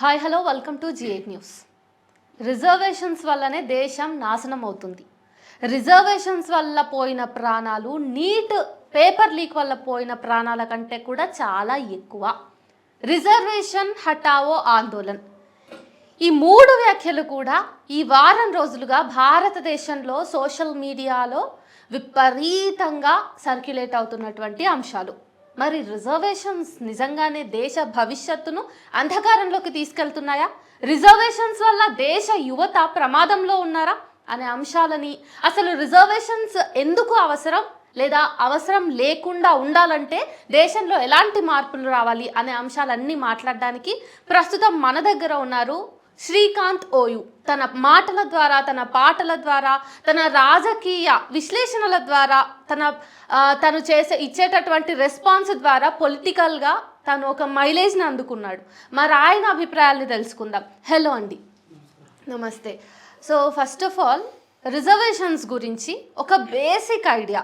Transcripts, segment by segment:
Hi hello welcome to G8 news. Reservations వల్లనే దేశం నాశనం అవుతుంది. రిజర్వేషన్స్ వల్ల పోయిన ప్రాణాలు నీట్ పేపర్ లీక్ వల్ల పోయిన ప్రాణాల కంటే కూడా చాలా ఎక్కువ. రిజర్వేషన్ హటావో ఆందోళన్, ఈ మూడు వ్యాఖ్యలు కూడా ఈ వారం రోజులుగా భారతదేశంలో సోషల్ మీడియాలో విపరీతంగా సర్క్యులేట్ అవుతున్నటువంటి అంశాలు. మరి రిజర్వేషన్స్ నిజంగానే దేశ భవిష్యత్తును అంధకారంలోకి తీసుకెళ్తున్నాయా? రిజర్వేషన్స్ వల్ల దేశ యువత ప్రమాదంలో ఉన్నారా అనే అంశాలని, అసలు రిజర్వేషన్స్ ఎందుకు అవసరం లేదా అవసరం లేకుండా ఉండాలంటే దేశంలో ఎలాంటి మార్పులు రావాలి అనే అంశాలన్నీ మాట్లాడడానికి ప్రస్తుతం మన దగ్గర ఉన్నారు శ్రీకాంత్ ఓయూ. తన మాటల ద్వారా, తన పాటల ద్వారా, తన రాజకీయ విశ్లేషణల ద్వారా, తను ఇచ్చేటటువంటి రెస్పాన్స్ ద్వారా పొలిటికల్గా తను ఒక మైలేజ్ని అందుకున్నాడు. మరి ఆయన అభిప్రాయాల్ని తెలుసుకుందాం. హలో అండి, నమస్తే. So first of all reservations గురించి ఒక బేసిక్ ఐడియా.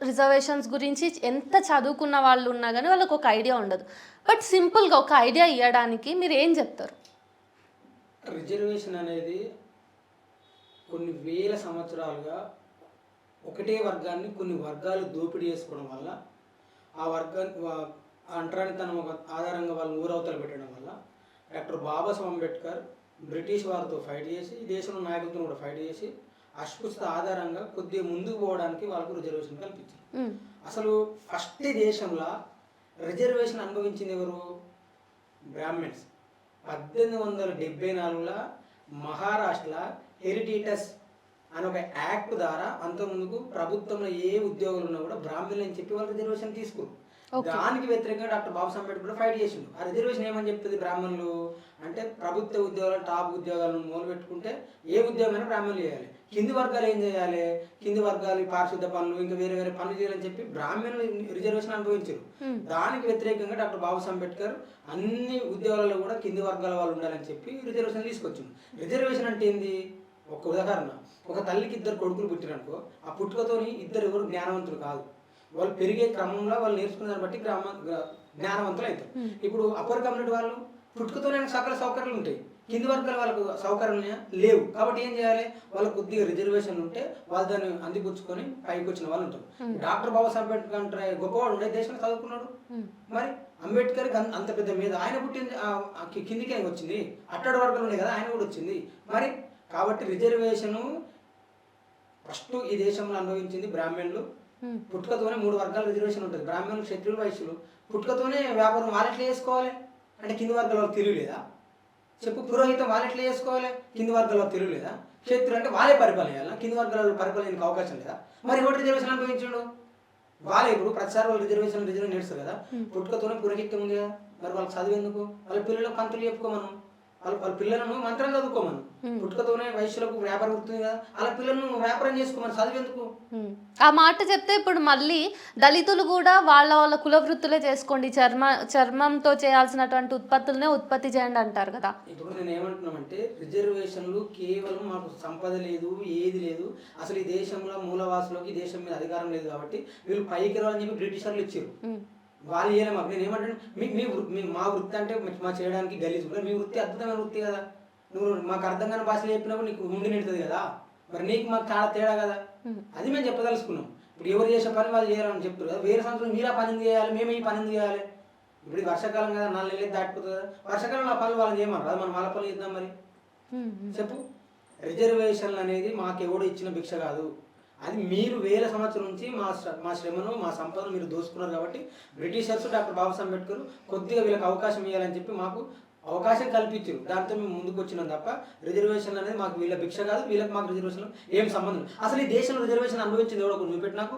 రిజర్వేషన్స్ గురించి ఎంత చదువుకున్న వాళ్ళు ఉన్నా కానీ వాళ్ళకి ఒక ఐడియా ఉండదు. బట్ సింపుల్గా ఒక ఐడియా ఇవ్వడానికి మీరు ఏం చెప్తారు? రిజర్వేషన్ అనేది కొన్ని వేల సంవత్సరాలుగా ఒకటే వర్గాన్ని కొన్ని వర్గాలు దోపిడీ చేసుకోవడం వల్ల, ఆ వర్గాన్ని అంటరానితనం ఆధారంగా వాళ్ళు ఊరవతలు పెట్టడం వల్ల డాక్టర్ బాబాసాహెబ్ అంబేద్కర్ బ్రిటిష్ వారితో ఫైట్ చేసి, ఈ దేశంలో నాయకులతో కూడా ఫైట్ చేసి అస్పృశ్యత ఆధారంగా కొద్దిగా ముందుకు పోవడానికి వాళ్ళకు రిజర్వేషన్ కల్పించారు. అసలు ఫస్ట్ దేశంలో రిజర్వేషన్ అనుభవించింది ఎవరు? బ్రాహ్మణ్స్. 1874లో మహారాష్ట్రలో హెరిడిటస్ అని ఒక యాక్ట్ ద్వారా అంతకుముందుకు ప్రభుత్వంలో ఏ ఉద్యోగులు ఉన్నా కూడా బ్రాహ్మణులు అని చెప్పి వాళ్ళు రిజర్వేషన్ తీసుకున్నారు. దానికి వ్యతిరేకంగా డాక్టర్ బాబాసాహెబ్ అంబేద్కర్ ఫైట్ చేసిండు. ఆ రిజర్వేషన్ ఏమని చెప్తుంది? బ్రాహ్మణులు అంటే ప్రభుత్వ ఉద్యోగాలు, టాప్ ఉద్యోగాలను మొదలు పెట్టుకుంటే ఏ ఉద్యోగమైనా బ్రాహ్మణులు చేయాలి, కింది వర్గాలు ఏం చేయాలి, కింది వర్గాలు పారిశుద్ధ పనులు ఇంకా వేరే వేరే పనులు చేయాలని చెప్పి బ్రాహ్మణులు రిజర్వేషన్ అనుభవించారు. దానికి వ్యతిరేకంగా డాక్టర్ బాబాసాహెబ్ అంబేద్కర్ అన్ని ఉద్యోగాలలో కూడా కింది వర్గాల వాళ్ళు ఉండాలని చెప్పి రిజర్వేషన్ తీసుకొచ్చింది. రిజర్వేషన్ అంటే ఏంది? ఒక ఉదాహరణ, ఒక తల్లికి ఇద్దరు కొడుకులు పుట్టిరనుకో, ఆ పుట్టుకతోని ఇద్దరు ఎవరు జ్ఞానవంతులు కాదు. వాళ్ళు పెరిగే క్రమంలో వాళ్ళు నేర్చుకున్న దాన్ని బట్టి జ్ఞానవంతులు అవుతారు. ఇప్పుడు అప్పర్ కమ్యూనిటీ వాళ్ళు పుట్టుకతోనే సకల సౌకర్యాలు ఉంటాయి, కింది వర్గాల వాళ్ళకు సౌకర్యాలు లేవు. కాబట్టి ఏం చేయాలి? వాళ్ళకు కొద్దిగా రిజర్వేషన్ ఉంటే వాళ్ళు దాన్ని అందిపుచ్చుకొని పైకి వచ్చిన వాళ్ళు ఉంటారు. డాక్టర్ బాబాసాహెబ్ అంబేద్కర్ అంటే గొప్పవాడు ఉండే, దేశంలో చదువుకున్నాడు. మరి అంబేద్కర్ అంత పెద్ద మీద ఆయన పుట్టింది కిందికి వచ్చింది, అట్టడి వర్గాలు ఉన్నాయి కదా, ఆయన కూడా వచ్చింది. మరి కాబట్టి రిజర్వేషన్ ఫస్ట్ ఈ దేశంలో అనుభవించింది బ్రాహ్మణులు. పుట్టుకతోనే 3 వర్గాల రిజర్వేషన్ ఉంటుంది. బ్రాహ్మణులు, క్షత్రియులు, వైశ్యులు. పుట్టుకతోనే వ్యాపారం వాళ్ళెట్లా చేసుకోవాలి అంటే కింది వర్గాల వాళ్ళకి తెలియలేదా? చెప్పు. పురోహితం వాళ్ళెట్లా చేసుకోవాలి? కింది వర్గాల వాళ్ళకి తెలియలేదా? క్షత్రులు అంటే వాళ్ళే పరిపాలన చేయాలా? కింది వర్గాల పరిపాలనకి అవకాశం లేదా? మరి ఎవరు రిజర్వేషన్ అనుభవించాడు? వాళ్ళే. ఇప్పుడు ప్రతిసారి వాళ్ళు రిజర్వేషన్ నేర్స్తారు కదా. పుట్టుకతోనే పురోహిత్యం ఉంది కదా, మరి వాళ్ళకి చదువు ఎందుకు? వాళ్ళ పిల్లలకు పంతులు చెప్పుకోమను, వాళ్ళ పిల్లలను మంత్రం చదువుకోమను. పుట్టుకతోనే వైశ్యులకు వ్యాపారం ఉంటుంది కదా, వాళ్ళ పిల్లలను వ్యాపారం చేసుకోమని, చదువు ఎందుకు? ఆ మాట చెప్తే ఇప్పుడు మళ్ళీ దళితులు కూడా వాళ్ళ కుల వృత్తులే చేసుకోండి, చర్మంతో చేయాల్సినటువంటి ఉత్పత్తులనే ఉత్పత్తి చేయండి అంటారు కదా. ఇప్పుడు నేను ఏమంటున్నామంటే రిజర్వేషన్లు కేవలం మాకు సంపద లేదు, ఏది లేదు, అసలు ఈ దేశంలో మూలవాసులకి ఈ దేశం మీద అధికారం లేదు కాబట్టి వీళ్ళు పైకి రావాలని చెప్పి బ్రిటిషర్లు ఇచ్చారు. వాళ్ళు చేయలే మాకు. నేను ఏమంటాను, మా వృత్తి అంటే మా చేయడానికి గలీజ్, మీ వృత్తి అద్భుతమైన వృత్తి కదా. నువ్వు మాకు అర్థం కాని భాషలు చెప్పినప్పుడు నీకు ముందు నిడుతుంది కదా, మరి నీకు మాకు చాలా తేడా కదా. అది మేము చెప్పదలుచుకున్నాం. ఇప్పుడు ఎవరు చేసే పని వాళ్ళు చేయాలని చెప్తారు కదా. వేరే సంవత్సరం మీరు ఆ పని ఎందుకు చేయాలి, మేము ఈ పని ఎందుకు చేయాలి? ఇప్పుడు వర్షాకాలం కదా, 4 నెలలు దాటిపోతుంది కదా, వర్షాకాలంలో ఆ పనులు వాళ్ళని చేయమన్నారు కదా, మనం వాళ్ళ పనులు చేద్దాం. మరి చెప్పు. రిజర్వేషన్లు అనేది మాకు ఎవడు ఇచ్చిన భిక్ష కాదు. అది మీరు వేల సంవత్సరం నుంచి మా శ్రమను, మా సంపదను మీరు దోసుకున్నారు కాబట్టి బ్రిటిషర్స్, డాక్టర్ బాబాసాహెబ్ అంబేద్కర్ కొద్దిగా వీళ్ళకి అవకాశం ఇవ్వాలని చెప్పి మాకు అవకాశం కల్పించారు. దాంతో మేము ముందుకు వచ్చినాం తప్ప రిజర్వేషన్ అనేది మాకు వీళ్ళ భిక్ష కాదు, వీళ్ళకి మాకు రిజర్వేషన్ ఏం సంబంధం. అసలు ఈ దేశంలో రిజర్వేషన్ అనుభవించింది ఎవడో చూపెట్టి నాకు.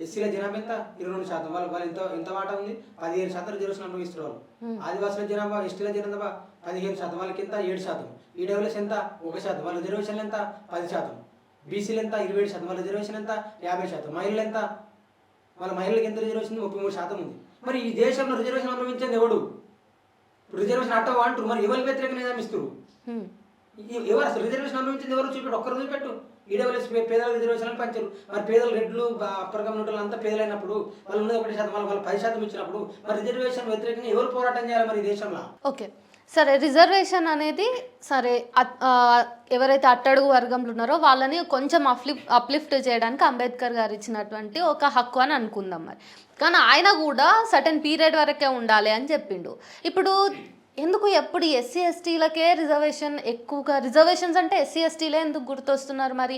ఎస్సీల జనాభా ఎంత? 22%. వాళ్ళు ఎంత వాటా ఉంది? 15% రిజర్వేషన్ అనుభవిస్తారు వాళ్ళు. ఆదివాసుల జనాభా, ఎస్టీల జనాభా 15%, వాళ్ళకి ఎంత? 7%. ఈడబ్ల్యూఎస్ ఎంత? 1%. వాళ్ళ రిజర్వేషన్లు ఎంత? 10%. బీసీలు ఎంత? 27%. వాళ్ళ రిజర్వేషన్ ఎంత? 50%. మహిళలు ఎంత? వాళ్ళ మహిళలకు ఎంత రిజర్వేషన్? 33% ఉంది. మరి ఈ దేశంలో రిజర్వేషన్ అనుభవించేది ఎవడు? రిజర్వేషన్ అట్టవా అంటారు, మరి ఎవరికి వ్యతిరేకంగా నిజమిస్తారు? ఎవరు అసలు రిజర్వేషన్ అనుభవించింది ఎవరు? చూపెట్టు, ఒక్కరు చూపెట్టు. ఈడబ్ల్యూఎస్ పేదల రిజర్వేషన్ పంచారు. మరి పేదలు, రెడ్లు, అప్పర్ కమ్యూనిటీలు అంతా పేదలైనప్పుడు వాళ్ళు ఉన్నది 1%, వాళ్ళు 10% ఇచ్చినప్పుడు మరి రిజర్వేషన్ వ్యతిరేకంగా ఎవరు పోరాటం చేయాలి మరి ఈ దేశంలో? ఓకే, సరే, రిజర్వేషన్ అనేది సరే ఎవరైతే అట్టడుగు వర్గంలో ఉన్నారో వాళ్ళని కొంచెం అప్లిఫ్ట్ చేయడానికి అంబేద్కర్ గారు ఇచ్చినటువంటి ఒక హక్కు అని అనుకుందాం మరి. కానీ ఆయన కూడా సర్టెన్ పీరియడ్ వరకే ఉండాలి అని చెప్పిండు. ఇప్పుడు ఎందుకు ఎప్పుడు ఎస్సీ ఎస్టీలకే రిజర్వేషన్స్ అంటే ఎస్సీ ఎస్టీలే ఎందుకు గుర్తొస్తున్నారు మరి?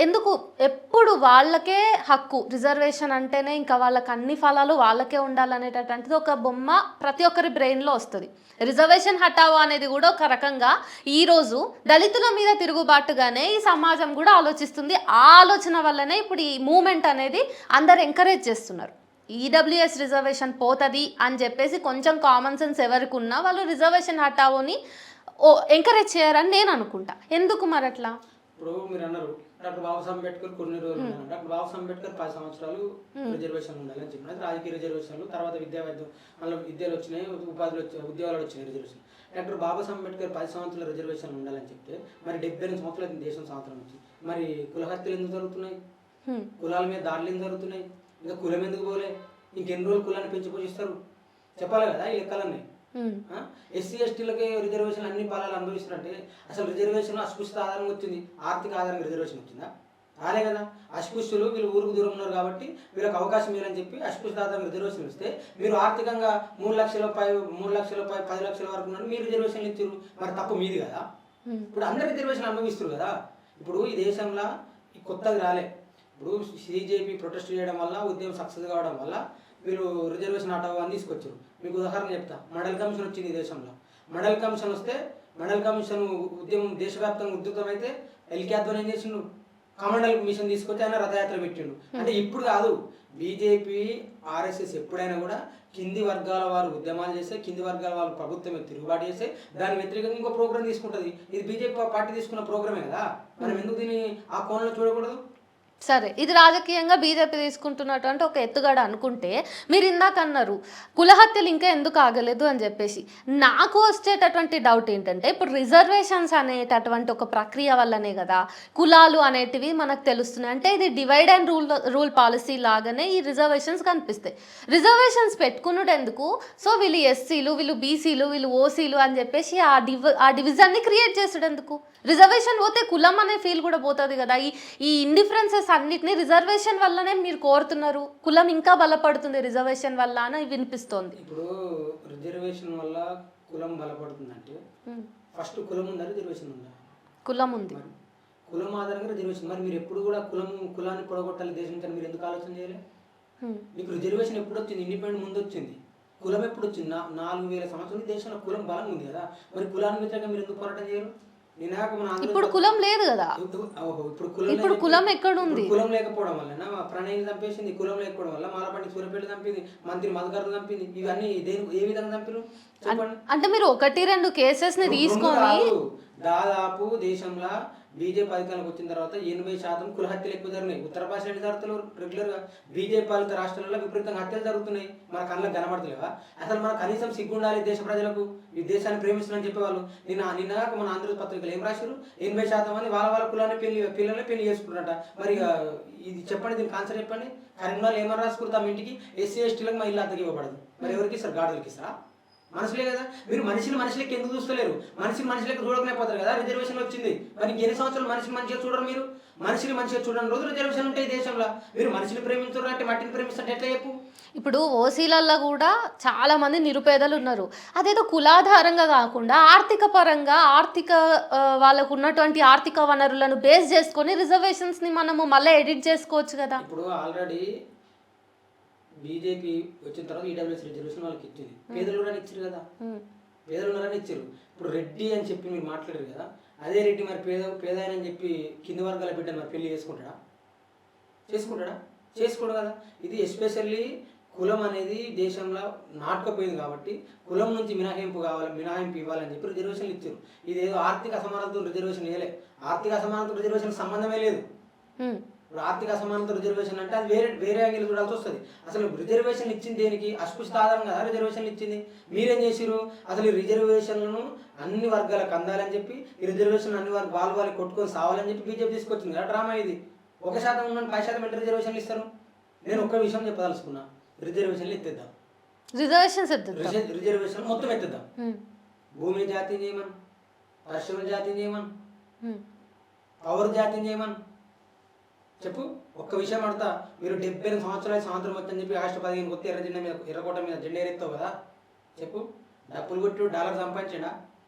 ఎందుకు ఎప్పుడు వాళ్ళకే హక్కు, రిజర్వేషన్ అంటేనే ఇంకా వాళ్ళకి అన్ని ఫలాలు వాళ్ళకే ఉండాలనేటటువంటిది ఒక బొమ్మ ప్రతి ఒక్కరి బ్రెయిన్లో వస్తుంది. రిజర్వేషన్ హటావో అనేది కూడా ఒక రకంగా ఈరోజు దళితుల మీద తిరుగుబాటుగానే ఈ సమాజం కూడా ఆలోచిస్తుంది. ఆ ఆలోచన వల్లనే ఇప్పుడు ఈ మూమెంట్ అనేది అందరు ఎంకరేజ్ చేస్తున్నారు. ఈడబ్ల్యూఎస్ రిజర్వేషన్ పోతుంది అని చెప్పేసి కొంచెం కామన్ సెన్స్ ఎవరికి ఉన్నా వాళ్ళు రిజర్వేషన్ హటావోని ఎంకరేజ్ చేయరని నేను అనుకుంటా. ఎందుకు మరి అట్లా? ఇప్పుడు మీరు అన్నారు డాక్టర్ బాబాసాహెబ్ అంబేద్కర్ కొన్ని రోజులు ఉన్నారు. డాక్టర్ బాబాసాహెబ్ అంబేద్కర్ 10 సంవత్సరాలు రిజర్వేషన్ ఉండాలని చెప్పినది. రాజకీయ రిజర్వేషన్లు, తర్వాత వైద్యం మళ్ళీ విద్యలు వచ్చినాయి, ఉద్యోగాలు వచ్చినాయి రిజర్వేషన్. డాక్టర్ బాబాసాహెబ్ అంబేద్కర్ 10 సంవత్సరాల రిజర్వేషన్ ఉండాలని చెప్తే మరి 78 సంవత్సరాలు దేశం స్వాతంత్రం వచ్చింది. మరి కులహత్యలు ఎందుకు జరుగుతున్నాయి? కులాల మీద దాడులు ఎందుకు జరుగుతున్నాయి? ఇంకా కులం ఎందుకు పోలే? ఇంకెన్ని రోజులు కులాన్ని పెంచి పోషిస్తారు? చెప్పాలి కదా ఈ లెక్కలన్నీ. ఎస్సీ ఎస్టీలకి రిజర్వేషన్ అన్ని ఫలాలు అనుభవిస్తున్నట్టే అసలు రిజర్వేషన్ అస్పృశ్యత ఆధారంగా వచ్చింది, ఆర్థిక ఆధారంగా రిజర్వేషన్ వచ్చిందా? రాలే కదా. అస్పృశ్యులు వీళ్ళు ఊరుకు దూరం ఉన్నారు కాబట్టి వీళ్ళకి అవకాశం ఇవ్వాలని చెప్పి అస్పృశ్యత ఆధారంగా రిజర్వేషన్ ఇస్తే మీరు ఆర్థికంగా 3 లక్షల 10 లక్షల వరకు ఉన్నారు, మీరు రిజర్వేషన్లు ఇచ్చారు. మరి తప్పు మీది కదా. ఇప్పుడు అందరు రిజర్వేషన్ అనుభవిస్తారు కదా. ఇప్పుడు ఈ దేశంలో కొత్తగా రాలే. ఇప్పుడు సిజేపీ ప్రొటెస్ట్ చేయడం వల్ల ఉద్యమం సక్సెస్ కావడం వల్ల వీళ్ళు రిజర్వేషన్ హటావో అని తీసుకొచ్చారు. మీకు ఉదాహరణ చెప్తా. మండల్ కమిషన్ వచ్చింది ఈ దేశంలో. మండల్ కమిషన్ వస్తే మండల్ కమిషన్ ఉద్యమం దేశవ్యాప్తంగా ఉద్యుక్తమైతే ఎల్కే ఆధ్వర్యం ఏం చేసిండు? కమండల్ మిషన్ తీసుకొచ్చి ఆయన రథయాత్ర పెట్టిండు. అంటే ఇప్పుడు కాదు, బీజేపీ ఆర్ఎస్ఎస్ ఎప్పుడైనా కూడా కింది వర్గాల వారు ఉద్యమాలు చేస్తే, కింది వర్గాల వాళ్ళు ప్రభుత్వం తిరుగుబాటు చేస్తే దాని వ్యతిరేకంగా ఇంకో ప్రోగ్రామ్ తీసుకుంటుంది. ఇది బీజేపీ పార్టీ తీసుకున్న ప్రోగ్రామే కదా. మనం ఎందుకు దీన్ని ఆ కోణంలో చూడకూడదు? సరే, ఇది రాజకీయంగా బీజేపీ తీసుకుంటున్నటువంటి ఒక ఎత్తుగడ అనుకుంటే, మీరు ఇందాక అన్నారు కులహత్యలు ఇంకా ఎందుకు ఆగలేదు అని చెప్పేసి. నాకు వచ్చేటటువంటి డౌట్ ఏంటంటే, ఇప్పుడు రిజర్వేషన్స్ అనేటటువంటి ఒక ప్రక్రియ వల్లనే కదా కులాలు అనేటివి మనకు తెలుస్తున్నాయి. అంటే ఇది డివైడ్ అండ్ రూల్ పాలసీ లాగానే ఈ రిజర్వేషన్స్ కనిపిస్తాయి. రిజర్వేషన్స్ పెట్టుకున్నది ఎందుకు? సో వీళ్ళు ఎస్సీలు, వీళ్ళు బీసీలు, వీళ్ళు ఓసీలు అని చెప్పేసి ఆ డివిజన్ని క్రియేట్ చేసాడు ఎందుకు? రిజర్వేషన్ పోతే కులం అనే ఫీల్ కూడా పోతుంది కదా. ఈ ఇండిఫరెన్సెస్ అన్నిటిని రిజర్వేషన్ వల్లనే మీరు కోరుతున్నారు. కులం ఇంకా బలపడుతుంది రిజర్వేషన్ వల్ల అని వినిపిస్తోంది. ఇప్పుడు రిజర్వేషన్ వల్ల కులం బలపడుతుందంటే ఫస్ట్ కులం ఉందా, రిజర్వేషన్ ఉందా? కులం ఉంది. కులం ఆధారంగా రిజర్వేషన్. మరి మీరు ఎప్పుడు కూడా కులాన్ని పొడగొట్టాలి దేశం కానీ మీరు ఎందుకు ఆలోచన చేయలే? మీకు రిజర్వేషన్ ఎప్పుడు వచ్చింది? ఇండిపెండెంట్ ముందు వచ్చింది. కులం ఎప్పుడు వచ్చింది? 4000 సంవత్సరాల దేశంలో కులం బలం ఉంది కదా. మరి కులాన్ని వ్యతిరేకంగా మీరు ఎందుకు పోరాటం చేయరు? ఇప్పుడు కులం లేదు కదా. ఇప్పుడు కులం ఎక్కడ ఉంది? కులం లేకపోవడం వల్ల ప్రణయ్ని చంపేసింది, కులం లేకపోవడం వల్ల మాలపండి సూర్యపేట చంపింది, మంత్రి మధుకర్ను చంపింది. ఇవన్నీ ఏ విధంగా చంపారు చెప్పండి. అంటే మీరు 1-2 కేసెస్ ని తీసుకొని దాదాపు దేశంలో బీజేపీ అధికారంలోకి వచ్చిన తర్వాత 80% కుల హత్యలు ఎక్కువ జరిగినాయి. ఉత్తరప్రదేశ్ జరుగుతున్నారు రెగ్యులర్గా. బీజేపీ పాలిత రాష్ట్రాలలో విపరీతంగా హత్యలు జరుగుతున్నాయి. మన కళ్ళకు కనబడతలేవా? అసలు మన కనీసం సిగ్గుండాలి దేశ ప్రజలకు. ఈ దేశాన్ని ప్రేమిస్తున్నారని చెప్పేవాళ్ళు నిన్న మన ఆంధ్రజ్యోతి పత్రికలు ఏం రాశారు? 80% మంది వాళ్ళ కులాన్ని పిల్లల్ని పెళ్లి చేసుకుంటారట. మరి ఇది చెప్పండి, దీని కాన్సెప్ట్ చెప్పండి. కరీంనగర్లో ఏమని రాసుకుంటాం? ఇంటికి ఎస్సీ ఎస్టీలకు మా ఇల్లు అద్దెకి ఇవ్వబడదు. మరి ఎవరికి ఇస్తారు? గాడులకి ఇస్తారా? మనుషులే కదా. మీరు మనుషులకి ఎందుకు చూస్తలేరు? మనుషులకి చూడకపోతారు కదా. రిజర్వేషన్ వచ్చింది. మరి ఇంకెన్ని సంవత్సరాలు మనిషిగా చూడరు? మీరు మంచిగా చూడని రోజు రిజర్వేషన్ ఉంటాయి దేశంలో. మీరు మనిషిని ప్రేమించారు అంటే మట్టిని ప్రేమిస్తారు ఎట్లా చెప్పు? ఇప్పుడు ఓసీలల్లో కూడా చాలా మంది నిరుపేదలు ఉన్నారు. అదేదో కులాధారంగా కాకుండా ఆర్థిక పరంగా వాళ్ళకు ఉన్నటువంటి ఆర్థిక వనరులను బేస్ చేసుకొని రిజర్వేషన్స్ ని మనము మళ్ళీ ఎడిట్ చేసుకోవచ్చు కదా. ఇప్పుడు ఆల్రెడీ బీజేపీ వచ్చిన తర్వాత ఈడబ్ల్యూఎస్ రిజర్వేషన్ వాళ్ళకి ఇచ్చింది. పేదలు కూడా ఇచ్చారు కదా. పేదలు ఉన్నారని ఇచ్చారు. ఇప్పుడు రెడ్డి అని చెప్పి మీరు మాట్లాడారు కదా. అదే రెడ్డి మరి పేద అని చెప్పి కింది వర్గాల బిడ్డను మరి పెళ్లి చేసుకుంటాడా? చేసుకోడు కదా. ఇది ఎస్పెషల్లీ కులం అనేది దేశంలో నాటుకపోయింది కాబట్టి కులం నుంచి మినహాయింపు ఇవ్వాలని చెప్పి రిజర్వేషన్లు ఇచ్చారు. ఇదేదో ఆర్థిక అసమానతతో రిజర్వేషన్ వేయలే. ఆర్థిక అసమానతతో రిజర్వేషన్ సంబంధమే లేదు. ఇప్పుడు ఆర్థిక అసమానత రిజర్వేషన్ అంటే అది వేరే యాంగిల్ చూడాల్సి వస్తుంది. అసలు రిజర్వేషన్ ఇచ్చింది దేనికి? అస్పృశ్యత ఆధారం కదా రిజర్వేషన్లు ఇచ్చింది. మీరేం చేసిరు? అసలు ఈ రిజర్వేషన్లను అన్ని వర్గాలకు అందాలని చెప్పి ఈ రిజర్వేషన్ అన్ని వాళ్ళు కొట్టుకొని సావాలని చెప్పి బీజేపీ తీసుకొచ్చింది కదా డ్రామా ఇది. 1% ఉన్న 10% ఎట్లా రిజర్వేషన్లు ఇస్తారు? నేను ఒక్క విషయం చెప్పదలుచుకున్నా. రిజర్వేషన్లు ఎత్తేద్దాం. రిజర్వేషన్ మొత్తం ఎత్తేద్దాం. భూమిని జాతీయం చేయమని, పరిశ్రమలు జాతీయం చేయమని, హ్మ్. పవర్ జాతీయం చేయమని చెప్పు. ఒక్క విషయం అడతా, మీరు 78 సంవత్సరాలు స్వాతంత్రం వచ్చని చెప్పి ఆగస్టు 15 కొత్త ఎర్ర జెండా మీద ఎర్రకోట మీద జెండా ఎరెత్తావు కదా, చెప్పు. డబ్బులు కొట్టి డాలర్ సంపాదించడా?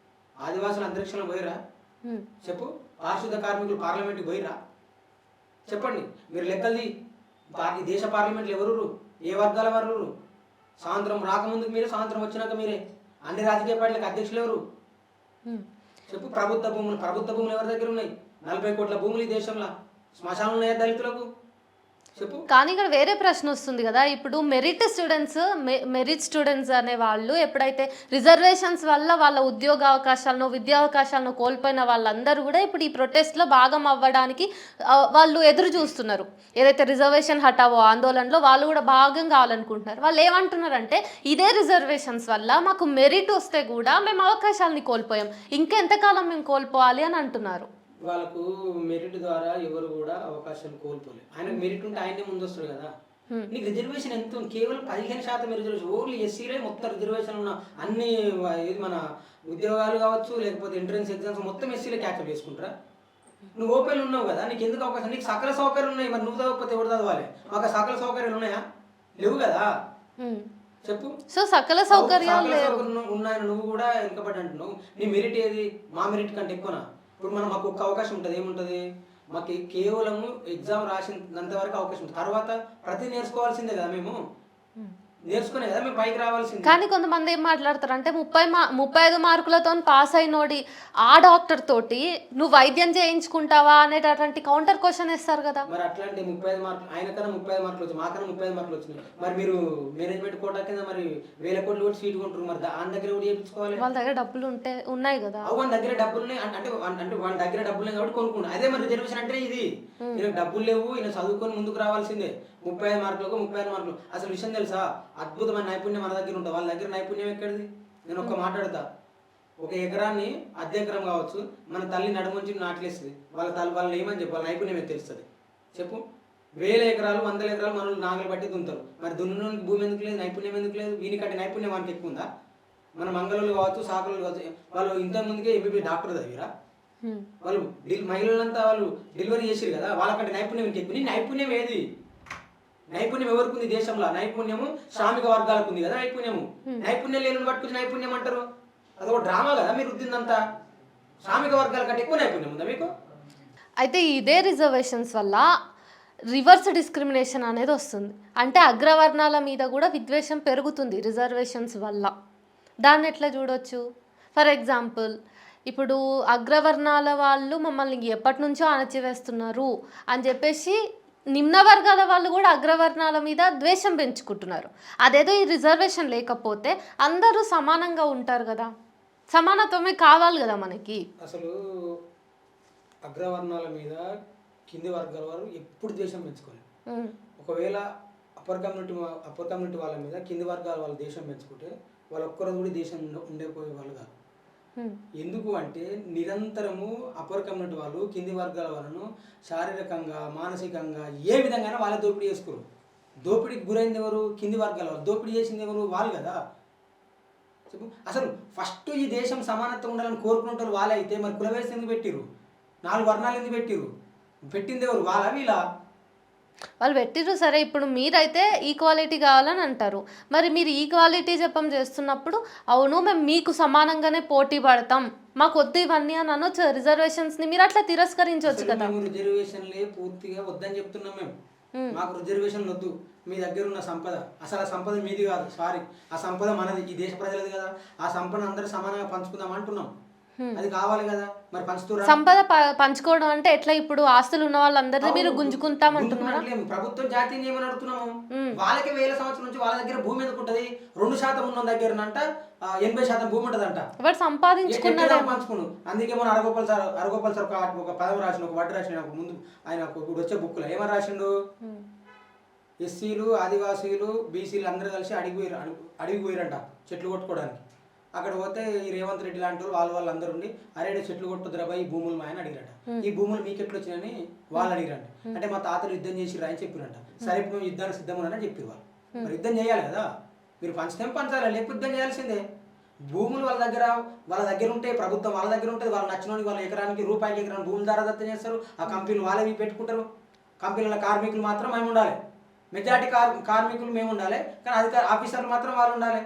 ఆదివాసులు అంతరిక్షంలో పోయిరా? హ్మ్. చెప్పు. పారిశుద్ధ కార్మికులు పార్లమెంట్కి పోయిరా? చెప్పండి. మీరు లెక్కల్ది ఈ దేశ పార్లమెంట్లు ఎవరు, ఏ వర్గాల వారు? స్వాతంత్రం రాకముందుకు మీరే, స్వాతంత్రం వచ్చినాక మీరే. అన్ని రాజకీయ పార్టీలకు అధ్యక్షులు ఎవరు? హ్మ్. చెప్పు. ప్రభుత్వ భూములు ఎవరి దగ్గర ఉన్నాయి? 40 కోట్ల భూములు ఈ దేశంలో. శ్మశానాలు ఉన్నాయా దళితులకు? చెప్పు. కానీ ఇక్కడ వేరే ప్రశ్న వస్తుంది కదా, ఇప్పుడు మెరిట్ స్టూడెంట్స్ అనే వాళ్ళు ఎప్పుడైతే రిజర్వేషన్స్ వల్ల వాళ్ళ ఉద్యోగ అవకాశాలను, విద్యా అవకాశాలను కోల్పోయిన వాళ్ళందరూ కూడా ఇప్పుడు ఈ ప్రొటెస్ట్లో భాగం అవ్వడానికి వాళ్ళు ఎదురు చూస్తున్నారు. ఏదైతే రిజర్వేషన్ హటావో ఆందోళనలో వాళ్ళు కూడా భాగం కావాలనుకుంటున్నారు. వాళ్ళు ఏమంటున్నారంటే, ఇదే రిజర్వేషన్స్ వల్ల మాకు మెరిట్ వస్తే కూడా మేము అవకాశాలని కోల్పోయాం, ఇంకెంతకాలం మేము కోల్పోవాలి అని అంటున్నారు. వాళ్ళకు మెరిట్ ద్వారా ఎవరు కూడా అవకాశాలు కోల్పోలేదు. ఆయనకు మెరిట్ ఉంటే ఆయనే ముందు వస్తాడు కదా. నీకు రిజర్వేషన్ ఎంత? కేవలం 15% రిజర్వేషన్. ఓన్లీ ఎస్సీలే మొత్తం రిజర్వేషన్ ఉన్న అన్ని ఇది మన ఉద్యోగాలు కావచ్చు, లేకపోతే ఎంట్రన్స్ ఎగ్జామ్స్ మొత్తం ఎస్సీలే క్యాప్చర్ చేసుకుంటారా? నువ్వు ఓపెన్ ఉన్నావు కదా, నీకు ఎందుకు అవకాశం? నీకు సకల సౌకర్యాలు ఉన్నాయి, మరి నువ్వు చదవకపోతే ఎవరు చదవాలి? మాకు సకల సౌకర్యాలు ఉన్నాయా? లేవు కదా. చెప్పు. సో సకల సౌకర్యాలు ఉన్నాయని నువ్వు కూడా వెనుకబడి అంటున్నావు. నీ మెరిట్ ఏది? మా మెరిట్ కంటే ఎక్కువనా? ఇప్పుడు మనం మాకు ఒక్క అవకాశం ఉంటుంది, ఏముంటుంది మాకు? కేవలము ఎగ్జామ్ రాసినంత వరకు అవకాశం ఉంటుంది. తర్వాత ప్రతి నేర్చుకోవాల్సిందే కదా, మేము నేర్చుకునే కదా మేము పైకి రావాల్సింది. కానీ కొంతమంది ఏం మాట్లాడతారు అంటే 35 మార్కులతో పాస్ అయినోడి ఆ డాక్టర్ తోటి నువ్వు వైద్యం చేయించుకుంటావా అనేటటువంటి కౌంటర్ క్వశ్చన్ వేస్తారు కదా. మరి అట్లాంటి 35 మార్కులు ఆయన కన్నా 35 మార్కులు వచ్చాయి, మాకన్నా 35 మార్కులు వచ్చినాయి. మరి మీరు మేనేజ్మెంట్ కోటా కింద మరి 1000 కోట్లు కూడా సీట్ కొంటారు, మరి ఆయన దగ్గర కూడా చేయించుకోవాలి. వాళ్ళ దగ్గర డబ్బులు ఉన్నాయి కదా. వాళ్ళ దగ్గర డబ్బులు ఉన్నాయి అంటే వాళ్ళ దగ్గర డబ్బులు ఉన్నాయి కాబట్టి కొనుక్కుంటా. అదే మరి రిజర్వేషన్ అంటే ఇది. ఈయన డబ్బులు లేవు, ఈయన చదువుకొని ముందుకు రావాల్సిందే. 35 మార్కులకు 35 మార్కులు. అసలు విషయం తెలుసా, అద్భుతమైన నైపుణ్యం మన దగ్గర ఉంటుంది. వాళ్ళ దగ్గర నైపుణ్యం ఎక్కడిది? నేను ఒక్క మాట్లాడతా. 1 ఎకరాన్ని అర్ధ ఎకరం కావచ్చు, మన తల్లి నడుముంచి నాట్లేస్తుంది. వాళ్ళని ఏమని చెప్పి వాళ్ళ నైపుణ్యం ఏం తెలుస్తుంది? చెప్పు. 1000 ఎకరాలు 100 ఎకరాలు మనల్ని నాగలు బట్టి దున్నుతారు. మరి దున్నడానికి భూమి ఎందుకు లేదు? నైపుణ్యం ఎందుకు లేదు? వీనికంటే నైపుణ్యం మనకి ఎక్కువ ఉందా? మన మంగళూరు కావచ్చు, సాకులు కావచ్చు, వాళ్ళు ఇంత ముందుకే ఎంబీబీ డాక్టర్ చదివిరా? వాళ్ళు మహిళలంతా వాళ్ళు డెలివరీ చేసారు కదా, వాళ్ళకంటే నైపుణ్యం ఎక్కువ. నీ నైపుణ్యం ఏది? నైపుణ్యం ఎవరికి ఉంది దేశంలో? నైపుణ్యము శ్రామిక వర్గాలకు ఉంది కదా నైపుణ్యము. నైపుణ్యం లేని పట్టుకుని నైపుణ్యం అంటారు. అదొక డ్రామా కదా మీరు వృద్ధిందంతా. శ్రామిక వర్గాల కంటే ఎక్కువ నైపుణ్యం ఉందా మీకు? అయితే ఇదే రిజర్వేషన్స్ వల్ల రివర్స్ డిస్క్రిమినేషన్ అనేది వస్తుంది. అంటే అగ్రవర్ణాల మీద కూడా విద్వేషం పెరుగుతుంది రిజర్వేషన్స్ వల్ల. దాన్ని ఎట్లా చూడొచ్చు? ఫర్ ఎగ్జాంపుల్, ఇప్పుడు అగ్రవర్ణాల వాళ్ళు మమ్మల్ని ఎప్పటి నుంచో అణచివేస్తున్నారు అని చెప్పేసి నిమ్న వర్గాల వాళ్ళు కూడా అగ్రవర్ణాల మీద ద్వేషం పెంచుకుంటున్నారు. అదేదో ఈ రిజర్వేషన్ లేకపోతే అందరూ సమానంగా ఉంటారు కదా, సమానత్వమే కావాలి కదా మనకి. అసలు అగ్రవర్ణాల మీద కింది వర్గాల వారు ఎప్పుడు ద్వేషం పెంచుకోలేదు. ఒకవేళ అప్పర్ కమ్యూనిటీ వాళ్ళ మీద కింది వర్గాల వాళ్ళు దేశం పెంచుకుంటే వాళ్ళు ఒక్కరోజు కూడా దేశం ఉండేపోయే వాళ్ళు కాదు. ఎందుకు అంటే నిరంతరము అప్పర్ కమ్యూనిటీ వాళ్ళు కింది వర్గాల వాళ్ళను శారీరకంగా, మానసికంగా ఏ విధంగా వాళ్ళే దోపిడీ చేసుకోరు. దోపిడీకి గురైంది ఎవరు? కింది వర్గాల వాళ్ళు. దోపిడీ చేసింది ఎవరు? వాళ్ళు కదా. చెప్పు. అసలు ఫస్ట్ ఈ దేశం సమానత్వం ఉండాలని కోరుకునే వాళ్ళే అయితే మరి కుల వ్యవస్థ ఎందుకు పెట్టిరు? 4 వర్ణాలు ఎందుకు పెట్టిరు? పెట్టింది ఎవరు? వాళ్ళ వీళ్ళ? వాళ్ళు పెట్టిర్రు. సరే, ఇప్పుడు మీరైతే ఈక్వాలిటీ కావాలని అంటారు. మరి మీరు ఈక్వాలిటీ జపం చేస్తున్నప్పుడు అవును మేము మీకు సమానంగానే పోటీ పడతాం, మాకు వద్దు ఇవన్నీ అని అనొచ్చు. రిజర్వేషన్స్ని మీరు అట్లా తిరస్కరించవచ్చు కదా. రిజర్వేషన్లే పూర్తిగా వద్దని చెప్తున్నాం మేము. మాకు రిజర్వేషన్లు వద్దు. మీ దగ్గర ఉన్న సంపద, అసలు ఆ సంపద మీది కాదు, సారీ, ఆ సంపద మనది, ఈ దేశ ప్రజలది కదా. ఆ సంపద అందరూ సమానంగా పంచుకుందాం అంటున్నాం. అది కావాలి కదా. మరి పంచుతున్నారు. సంపద పంచుకోవడం అంటే ఎట్లా? ఇప్పుడు ఆస్తులు ఉన్న వాళ్ళందరినీ మీరు గుంజుకుంటాం అంటున్నారు. ప్రభుత్వం జాతీయ నియమం అడుగుతున్నాము. వాళ్ళకి 1000 సంవత్సరం నుంచి వాళ్ళ దగ్గర భూమి ఎందుకు ఉంటుంది? 2% ఉన్న దగ్గర 80% భూమి ఉంటదంట. వాడు సంపాదించుకున్నాడు, పంచుకున్నాడు. అందుకే మన అరగోపాల్ సార్ ఒక పదం రాసిన, ఒక వడ్డీ రాసిన ముందు ఆయన ఇప్పుడు వచ్చే బుక్లో ఏమని రాసిండు? ఎస్సీలు, ఆదివాసీలు, బీసీలు అందరూ కలిసి అడిగి పోయిరంట చెట్లు కొట్టుకోవడానికి. అక్కడ పోతే ఈ రేవంత్ రెడ్డి లాంటి వాళ్ళు అందరూ ఉండి అరే చెట్లు కొట్టుద్దురా బాయ్, ఈ భూములు మా ఆయన అడిగిరట. ఈ భూములు మీకు ఎట్లు వచ్చినాయని వాళ్ళు అడిగిరంట. అంటే మా తాతలు యుద్ధం చేసిరా అని చెప్పిరంట. సరే ఇప్పుడు మేము యుద్ధానికి సిద్ధమని చెప్పారు వాళ్ళు. మరి యుద్ధం చేయాలి కదా. మీరు పంచితే పంచాలి, లేకపోతే యుద్ధం చేయాల్సిందే. భూములు వాళ్ళ దగ్గర ఉంటే ప్రభుత్వం వాళ్ళ దగ్గర ఉంటుంది, వాళ్ళు నచ్చిన వాళ్ళ ఎకరానికి రూపాయికి ఎకరానికి భూములు దారాదత్తం చేస్తారు. ఆ కంపెనీలు వాళ్ళవి పెట్టుకుంటారు. కంపెనీల కార్మికులు మాత్రం మేము ఉండాలి, మెజార్టీ కార్మికులు మేము ఉండాలి, కానీ అధికార ఆఫీసర్లు మాత్రం వాళ్ళు ఉండాలి.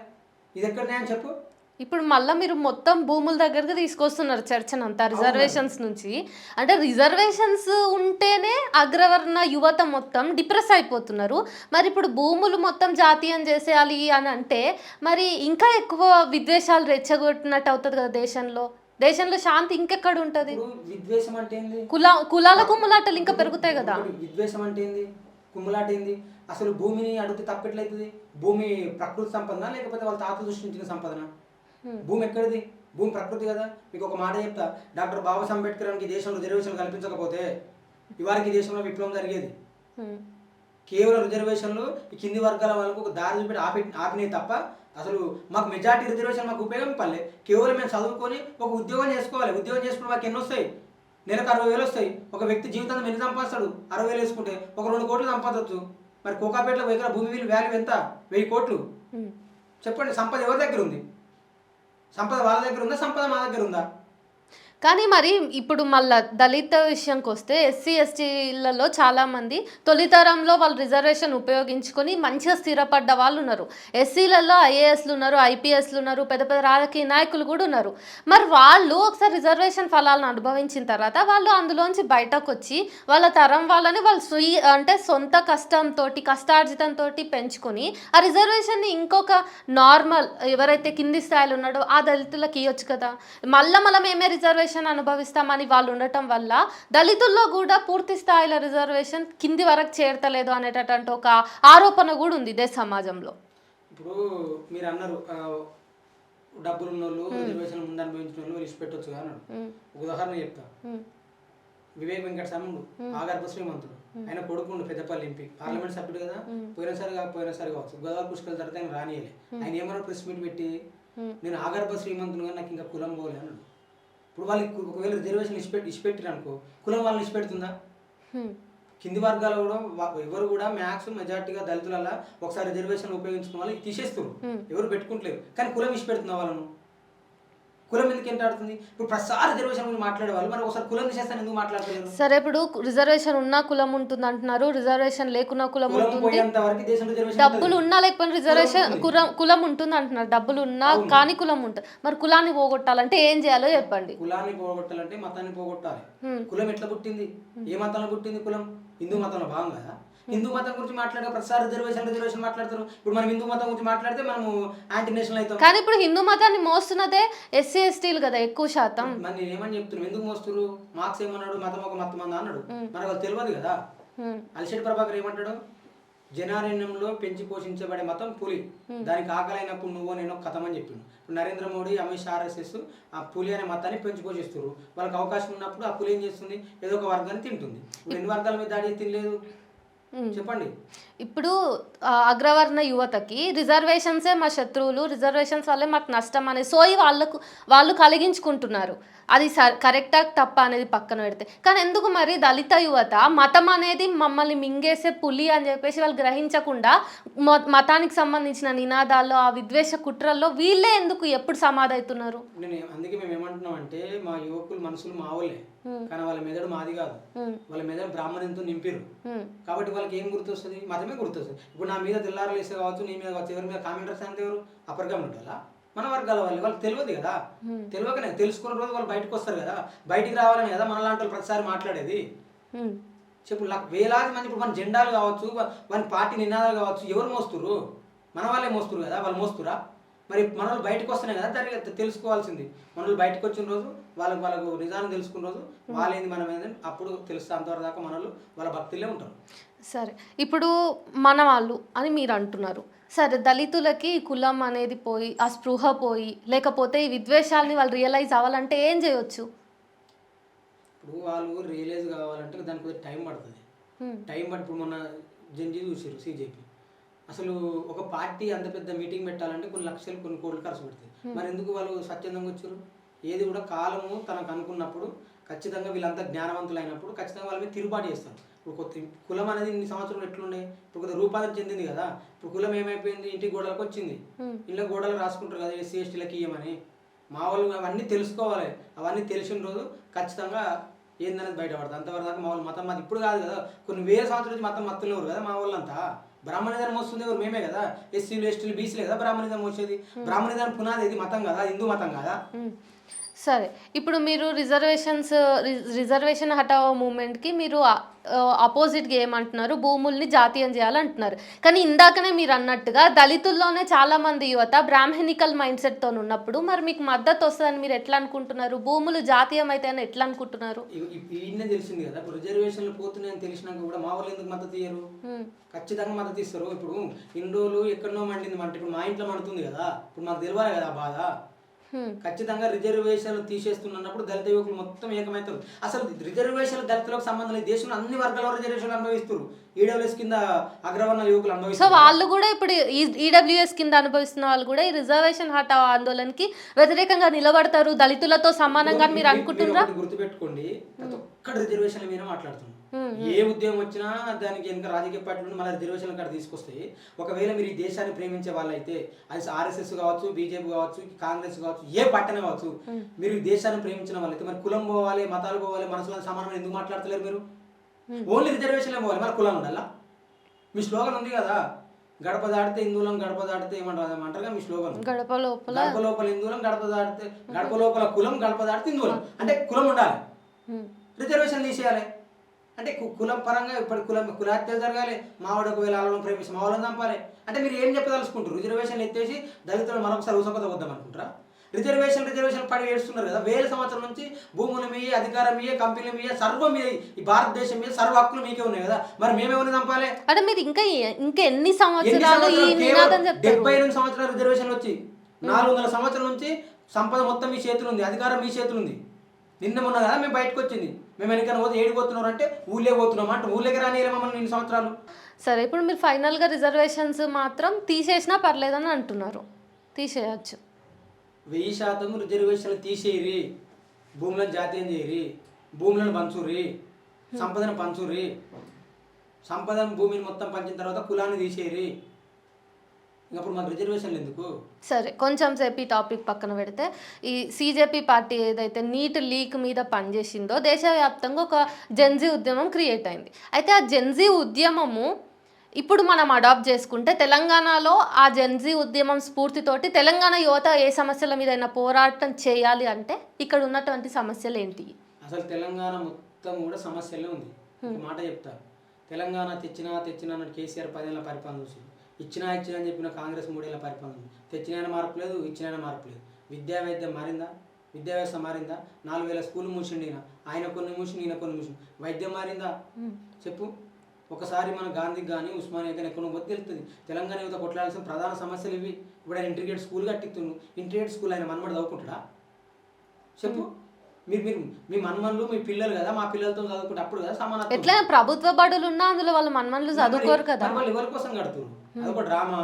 ఇది ఎక్కడ న్యాయం చెప్పు? ఇప్పుడు మళ్ళీ మీరు మొత్తం భూముల దగ్గరికి తీసుకొస్తున్నారు చర్చనంతా రిజర్వేషన్స్ నుంచి. అంటే రిజర్వేషన్స్ ఉంటేనే అగ్రవర్ణ యువత మొత్తం డిప్రెస్ అయిపోతున్నారు. మరి ఇప్పుడు భూములు మొత్తం జాతీయం చేసేయాలి అని అంటే మరి ఇంకా ఎక్కువ విద్వేషాలు రెచ్చగొట్టినట్టు అవుతుంది కదా దేశంలో శాంతి ఇంకెక్కడ ఉంటుంది? విద్వేషం అంటే ఏంది? కులాల కుమ్ములాటలు ఇంకా పెరుగుతాయి కదా. విద్వేషం అంటే ఏంది? కుమ్ములాట ఏంది? అసలు భూమిని అడిగితే తప్పెట్లయితుంది? భూమి ప్రకృతి సంపదన లేకపోతే వాళ్ళ తాత సృష్టించిన సంపదన? భూమి ఎక్కడిది? భూమి ప్రకృతి కదా. మీకు ఒక మాట చెప్తా, డాక్టర్ బాబాసాహెబ్ అంబేద్కర్ ఈ దేశంలో రిజర్వేషన్ కల్పించకపోతే ఇవాళకి ఈ దేశంలో విప్లవం జరిగేది. కేవలం రిజర్వేషన్లు ఈ కింది వర్గాల వాళ్ళకు ఒక దారి చూపెట్టి ఆపినాయి తప్ప అసలు మాకు మెజార్టీ రిజర్వేషన్ మాకు ఉపయోగం పడలే. కేవలం మేము చదువుకొని ఒక ఉద్యోగం చేసుకోవాలి. ఉద్యోగం చేసుకుని మాకు ఎన్ని వస్తాయి? నెలకు 60,000 వస్తాయి. ఒక వ్యక్తి జీవితంలో ఎన్ని సంపాదిస్తాడు? 60,000 వేసుకుంటే ఒక 2 కోట్లు సంపాదించవచ్చు. మరి కోకాపేటలో ఎకరా భూమి వాల్యూ ఎంత? 1000 కోట్లు. చెప్పండి, సంపద ఎవరి దగ్గర ఉంది? సంపద వాళ్ళ దగ్గర ఉందా? సంపద మా దగ్గర ఉందా? కానీ మరి ఇప్పుడు మళ్ళీ దళిత విషయంకి వస్తే ఎస్సీ ఎస్టీలలో చాలామంది తొలితరంలో వాళ్ళు రిజర్వేషన్ ఉపయోగించుకొని మంచిగా స్థిరపడ్డ వాళ్ళు ఉన్నారు. ఎస్సీలలో ఐఏఎస్లు ఉన్నారు, ఐపీఎస్లు ఉన్నారు, పెద్ద పెద్ద రాజకీయ నాయకులు కూడా ఉన్నారు. మరి వాళ్ళు ఒకసారి రిజర్వేషన్ ఫలాలను అనుభవించిన తర్వాత వాళ్ళు అందులోంచి బయటకు వచ్చి వాళ్ళ తరం వాళ్ళని వాళ్ళు అంటే సొంత కష్టంతో కష్టార్జితంతో పెంచుకొని ఆ రిజర్వేషన్ని ఇంకొక నార్మల్ ఎవరైతే కింది స్థాయిలో ఉన్నాడో ఆ దళితులకు ఇవ్వచ్చు కదా. మళ్ళీ మేమే రిజర్వేషన్ అనుభవిస్తామని వాళ్ళు ఉండటం వల్ల దళితుల్లో కూడా పూర్తి స్థాయిలో రిజర్వేషన్ కింది వరకు చేరతలేదు అనేటటువంటి ఒక ఆరోపణ కూడా ఉంది దేశ సమాజంలో. ఇప్పుడు మీరు అన్నారు డబ్బులు ఉన్న వాళ్ళు రిజర్వేషన్ ముందు అనుభవించిన వాళ్ళు ఇష్టపెట్టవచ్చు అన్నాడు. ఒక ఉదాహరణ చెప్తా. వివేక్ వెంకట స్వామి ఆగర్భ శ్రీమంతుడు, ఆయన కొడుకుండు పెద్దపల్లి ఎంపీ, పార్లమెంట్ సభ్యుడు కదా. పోయినసారి కావచ్చు గోదావరి పుష్కరాలు జరిగితే ఆయన రానియలే. ఆయన ఏమన్నా ప్రెస్ మీట్ పెట్టి నేను ఆగర్భ శ్రీమంతుడుగా నాకు ఇంకా కులం పోలే అన్నాడు. ఇప్పుడు వాళ్ళకి ఒకవేళ రిజర్వేషన్ ఇచ్చిపెట్టిరు అనుకో, కులం వాళ్ళని ఇచ్చిపెడుతుందా? కింది వర్గాలు కూడా ఎవరు కూడా మ్యాక్స్ మెజార్టీగా దళితులలో ఒకసారి రిజర్వేషన్ ఉపయోగించుకున్న వాళ్ళు తీసేస్తారు, ఎవరు పెట్టుకుంటలేరు. కానీ కులం ఇచ్చిపెడుతుందా వాళ్ళను? కులం ఎందుకు ఎంటాడుతుంది? ఇప్పుడు ప్రతిసారి రిజర్వేషన్ గురించి మాట్లాడే వాళ్ళు మరి ఒకసారి కులం తీసేస్తాను ఎందుకు మాట్లాడలేదు? సరే, ఇప్పుడు రిజర్వేషన్ ఉన్నా కులం ఉంటుంది అంటున్నారు, రిజర్వేషన్ లేకున్నా కులం ఉంటుంది. డబ్బులు ఉన్నా లేకపోయినా రిజర్వేషన్ కులం ఉంటుంది అంటున్నారు. డబ్బులు ఉన్నా కానీ కులం ఉంటుంది. మరి కులాన్ని పోగొట్టాలంటే ఏం చేయాలో చెప్పండి. కులాన్ని పోగొట్టాలంటే మతాన్ని పోగొట్టాలి. కులం ఎట్లా పుట్టింది? ఏ మతంలో పుట్టింది కులం? హిందూ మతంలో భాగం కదా. హిందూ మతం గురించి మాట్లాడే ప్రతిసారి రిజర్వేషన్ మాట్లాడతారు. ఇప్పుడు మనం హిందూ మతం గురించి మాట్లాడితే మనము యాంటీ నేషనల్ అవుతాం. కానీ ఇప్పుడు హిందూ మతాన్ని మోస్తున్నదే ఎస్సీ ఎస్టీలు కదా ఎక్కువ శాతం. మరి నేను ఏమని చెప్తున్నాను, ఎందుకు మోస్తున్నారు? మార్క్స్ ఏమన్నాడు? మతం ఒక మతం అన్నాడు. మనకు అది తెలియదు కదా. అలిశెట్టి ప్రభాకర్ ఏమంటాడు? జనారణ్యంలో పెంచి పోషించబడే మతం పులి, దానికి ఆకలైనప్పుడు నువ్వు నేను కథం అని చెప్పిండు. ఇప్పుడు నరేంద్ర మోడీ, అమిత్ షా, ఆర్ఎస్ఎస్ ఆ పులి అనే మతాన్ని పెంచి పోషిస్తారు. వాళ్ళకి అవకాశం ఉన్నప్పుడు ఆ పులి ఏం చేస్తుంది? ఏదో ఒక వర్గాన్ని తింటుంది. ఇప్పుడు ఎన్ని వర్గాల మీద దాడి తినలేదు చెప్పండి. ఇప్పుడు అగ్రవర్ణ యువతకి రిజర్వేషన్సే మా శత్రువులు, రిజర్వేషన్స్ వల్లే మాకు నష్టం అనే సోయి వాళ్ళు కలిగించుకుంటున్నారు. అది కరెక్టా తప్ప అనేది పక్కన పెడితే, కానీ ఎందుకు మరి దళిత యువత మతం అనేది మమ్మల్ని మింగేసే పులి అని చెప్పేసి వాళ్ళు గ్రహించకుండా మతానికి సంబంధించిన నినాదాల్లో ఆ విద్వేష కుట్రల్లో వీళ్ళే ఎందుకు ఎప్పుడు సమాధవుతున్నారు? అందుకే మేము ఏమంటున్నాం అంటే మా యువకులు మనసులు మావులే, కానీ వాళ్ళ మెదడు మాది కాదు. వాళ్ళ మెదడు బ్రాహ్మణంతో నింపిరు కాబట్టి వాళ్ళకి ఏం గుర్తొస్తుంది? మతమే గుర్తొస్తుంది. ఇప్పుడు నా మీద తెల్లారలు వేసే కావచ్చు, నీ మీద కావచ్చు, ఎవరి మీద కామెంటర్స్ అంటే ఎవరు? అపరగా ఉండాలా? మన వర్గాల వాళ్ళకి తెలియదు కదా. తెలియకనే తెలుసుకున్న రోజు వాళ్ళు బయటకు వస్తారు కదా. బయటికి రావాలని కదా మన లాంటి వాళ్ళు ప్రతిసారి మాట్లాడేది. చెప్పు, వేలాది మంది ఇప్పుడు మన జెండాలు కావచ్చు, మన పార్టీ నినాదాలు కావచ్చు, ఎవరు మోస్తురు? మన వాళ్ళే మోస్తురు కదా. వాళ్ళు మోస్తురా? మరి మన వాళ్ళు బయటకు వస్తేనే కదా దాన్ని తెలుసుకోవాల్సింది. మన వాళ్ళు బయటకు వచ్చిన రోజు వాళ్ళకు నిజాన్ని తెలుసుకున్న రోజు వాళ్ళేంది మనం ఏంది అప్పుడు తెలుస్తా. అంతవరకు దాకా మన వాళ్ళు వాళ్ళ భక్తులే ఉంటారు. సరే, ఇప్పుడు మన వాళ్ళు అని మీరు అంటున్నారు. సరే, దళితులకి కులం అనేది పోయి ఆ స్పృహ పోయి లేకపోతే ఈ విద్వేషాలని వాళ్ళు రియలైజ్ అవ్వాలంటే ఏం చేయొచ్చు? ఇప్పుడు వాళ్ళు రియలైజ్ కావాలంటే దానికి కొద్దిగా టైం పడుతుంది. ఇప్పుడు మొన్న జంజీ చూసారు సిజేపీ. అసలు ఒక పార్టీ అంత పెద్ద మీటింగ్ పెట్టాలంటే కొన్ని లక్షలు కొన్ని కోట్లు ఖర్చు పెడుతుంది. మరి ఎందుకు వాళ్ళు స్వచ్ఛందంగా వచ్చారు? ఏది కూడా కాలము తనకు అనుకున్నప్పుడు ఖచ్చితంగా వీళ్ళంతా జ్ఞానవంతులు అయినప్పుడు ఖచ్చితంగా వాళ్ళ మీద తిరుగుబాటు చేస్తారు. ఇప్పుడు కొత్త కులం అనేది ఇన్ని సంవత్సరాలు ఎట్లుండే ఇప్పుడు కొద్దిగా రూపాంతరం చెందింది కదా. ఇప్పుడు కులం ఏమైపోయింది, ఇంటి గోడలకు వచ్చింది. ఇంట్లో గోడలు రాసుకుంటారు కదా ఎస్సీ ఎస్టీలకి ఇయ్యమని. మా వాళ్ళు అవన్నీ తెలుసుకోవాలి. అవన్నీ తెలిసిన రోజు ఖచ్చితంగా ఏందనేది బయటపడుతుంది. అంతవరకు దాకా మా వాళ్ళు మతం మాది ఇప్పుడు కాదు కదా, కొన్ని వేల సంవత్సరాల నుంచి మతం మత్తులేరు కదా మా వాళ్ళంతా. బ్రాహ్మణిదాన్ని మోస్తుంది ఎవరు? మేమే కదా. ఎస్సీలు ఎస్టీలు బీసీలే కదా బ్రాహ్మణిదాన్ని మోసేది. బ్రాహ్మణిదాన్ని పునాది ఇది మతం కదా, హిందూ మతం కదా. సరే, ఇప్పుడు మీరు రిజర్వేషన్ హటావో మూమెంట్కి మీరు అపోజిట్గా ఏమంటున్నారు, భూముల్ని జాతీయం చేయాలంటున్నారు. కానీ ఇందాకనే మీరు అన్నట్టుగా దళితుల్లోనే చాలామంది యువత బ్రాహ్మణికల్ మైండ్ సెట్తో ఉన్నప్పుడు మరి మీకు మద్దతు వస్తుందని మీరు ఎట్లా అనుకుంటున్నారు? భూములు జాతీయం అయితే అని ఎట్లా అనుకుంటున్నారు? ఈయనే తెలిసింది కదా, ఇప్పుడు రిజర్వేషన్లు పోతున్నాయని తెలిసినాక కూడా మా వాళ్ళు ఎందుకు మద్దతు ఇయ్యరు? ఖచ్చితంగా మద్దతు ఇస్తారు. ఇప్పుడు ఇన్ని రోజులు ఎక్కడనో మండింది మంట, ఇప్పుడు మా ఇంట్లో మండుతుంది కదా. ఇప్పుడు మాకు తెలియాలి కదా బాధ. ఖచ్చితంగా రిజర్వేషన్లు తీసేస్తున్నప్పుడు దళిత యువకులు మొత్తం ఏకమవుతారు. అసలు రిజర్వేషన్లు దళితులకు సంబంధం లేదు. దేశంలో అన్ని వర్గాల రిజర్వేషన్లు అనుభవిస్తారు. ఈడబ్ల్యూఎస్ కింద అగ్రవర్ణ యువకులు అనుభవిస్తారు. సో వాళ్ళు కూడా ఇప్పుడు ఈడబ్ల్యూఎస్ కింద అనుభవిస్తున్న వాళ్ళు కూడా ఈ రిజర్వేషన్ హఠావో ఆందోళనకి వ్యతిరేకంగా నిలబడతారు దళితులతో సమానంగా మీరు అనుకుంటున్నారా? గుర్తుపెట్టుకోండి, ప్రతి ఒక్క రిజర్వేషన్ల మీద మాట్లాడుతున్నారు. ఏ ఉద్యమం వచ్చినా దానికి వెనుక రాజకీయ పార్టీలు మళ్ళీ రిజర్వేషన్ కాడ తీసుకొస్తాయి. ఒకవేళ మీరు ఈ దేశాన్ని ప్రేమించే వాళ్ళైతే అది ఆర్ఎస్ఎస్ కావచ్చు, బీజేపీ కావచ్చు, కాంగ్రెస్ కావచ్చు, ఏ పార్టీ కావచ్చు, మీరు ఈ దేశాన్ని ప్రేమించిన వాళ్ళైతే మరి కులం పోవాలి, మతాలు పోవాలి, మనసులో సమానం ఎందుకు మాట్లాడతలేరు మీరు? ఓన్లీ రిజర్వేషన్లే పోవాలి, మరి కులం ఉండాలా? మీ స్లోగన్ ఉంది కదా, గడప దాటితే హిందువులం, గడప దాటితే ఏమంటారుగా మీ స్లోగన్. గడప లోపల హిందువులం, గడప దాటితే గడప లోపల కులం, గడప దాటితే హిందువులం. అంటే కులం ఉండాలి, రిజర్వేషన్ తీసేయాలి. అంటే కులం పరంగా ఇప్పుడు కులహత్యలు జరగాలి. మావాడు ఒకవేళ ఆలను ప్రేమించి మా వాళ్ళని చంపాలి. అంటే మీరు ఏం చెప్పదలుచుకుంటారు? రిజర్వేషన్లు ఎత్తేసి దళితులు మరొకసారి ఉసకొత వద్దాం అనుకుంటారా? రిజర్వేషన్ పడి ఏడుస్తున్నారు కదా. వేల సంవత్సరం నుంచి భూముల మీద, అధికారం మీద, కంపెనీల మీద, సర్వం మీద, ఈ భారతదేశం మీద సర్వ హక్కులు మీకే ఉన్నాయి కదా. మరి మేమేమని చంపాలి? అంటే మీరు ఇంకా ఎన్ని సంవత్సరాలు 78 సంవత్సరాలు రిజర్వేషన్లు వచ్చి 400 సంవత్సరాల నుంచి సంపద మొత్తం మీ చేతులు ఉంది, అధికారం మీ చేతులు ఉంది. నిన్న మొన్న కదా మేము బయటకు వచ్చింది. మేము వెనకన పోతే ఏడిపోతున్నారు అంటే ఊళ్ళే పోతున్నాం అంటే ఊళ్ళకి రానియలే మమ్మల్ని 2 సంవత్సరాలు. సరే, ఇప్పుడు మీరు ఫైనల్గా రిజర్వేషన్స్ మాత్రం తీసేసినా పర్లేదని అంటున్నారు. తీసేయచ్చు. 1000% రిజర్వేషన్లు తీసేయరి, భూములను జాతీయం చేయరి, భూములను పంచుర్రి, సంపదను పంచుర్రి. సంపదను భూమిని మొత్తం పంచిన తర్వాత కులాన్ని తీసేయరి. ఇంకప్పుడు మాకు రిజర్వేషన్లు ఎందుకు? సరే, కొంచెం సేపు ఈ టాపిక్ పక్కన పెడితే, ఈ సీజేపీ పార్టీ ఏదైతే నీట్ లీక్ మీద పనిచేసిందో దేశవ్యాప్తంగా ఒక జెన్జీ ఉద్యమం క్రియేట్ అయింది. అయితే ఆ జెన్జీ ఉద్యమము ఇప్పుడు మనం అడాప్ట్ చేసుకుంటే తెలంగాణలో ఆ జెన్జీ ఉద్యమం స్ఫూర్తితోటి తెలంగాణ యువత ఏ సమస్యల మీద పోరాటం చేయాలి అంటే ఇక్కడ ఉన్నటువంటి సమస్యలు ఏంటి? అసలు తెలంగాణ మొత్తం కూడా సమస్యలే ఉంది. ఒక మాట చెప్తా, తెలంగాణ తెచ్చినా అన్నట్టు కేసీఆర్ 10 ఏళ్ళ పరిపాలన చూసి ఇచ్చినా అని చెప్పిన కాంగ్రెస్ 3 ఏళ్ళ పరిపాలన. తెచ్చినైనా మార్పు లేదు, ఇచ్చినైనా మార్పు లేదు. విద్యా వైద్యం మారిందా? విద్యా వ్యవస్థ మారిందా? 4000 స్కూళ్ళు మూసిండి. ఆయన కొన్ని మూసిండు, ఈయన కొన్ని మూసిండు. వైద్యం మారిందా చెప్పు? ఒకసారి మన గాంధీకి కానీ ఉస్మానియా కానీ ఎక్కడ పోతే తెలుస్తుంది. తెలంగాణ యువత కొట్లాడాల్సిన ప్రధాన సమస్యలు ఇవి. ఇప్పుడు ఆయన ఇంటిగ్రేట్ స్కూల్ కట్టిస్తున్నాడు. ఇంటిగ్రేట్ స్కూల్ ఆయన మనమడు చదువుకుంటాడా చెప్పు? మీరు మీ మన్మన్లు మీ పిల్లలు కదా, మా పిల్లలతో చదువుకుంటే అప్పుడు కదా సమానత్వం. ఎట్లా ప్రభుత్వ బడులు ఉన్నా అందులో వాళ్ళ మన్మన్లు చదువుకోరు కదా. వాళ్ళు ఎవరి కోసం కడుతున్నారు? అదొక డ్రామా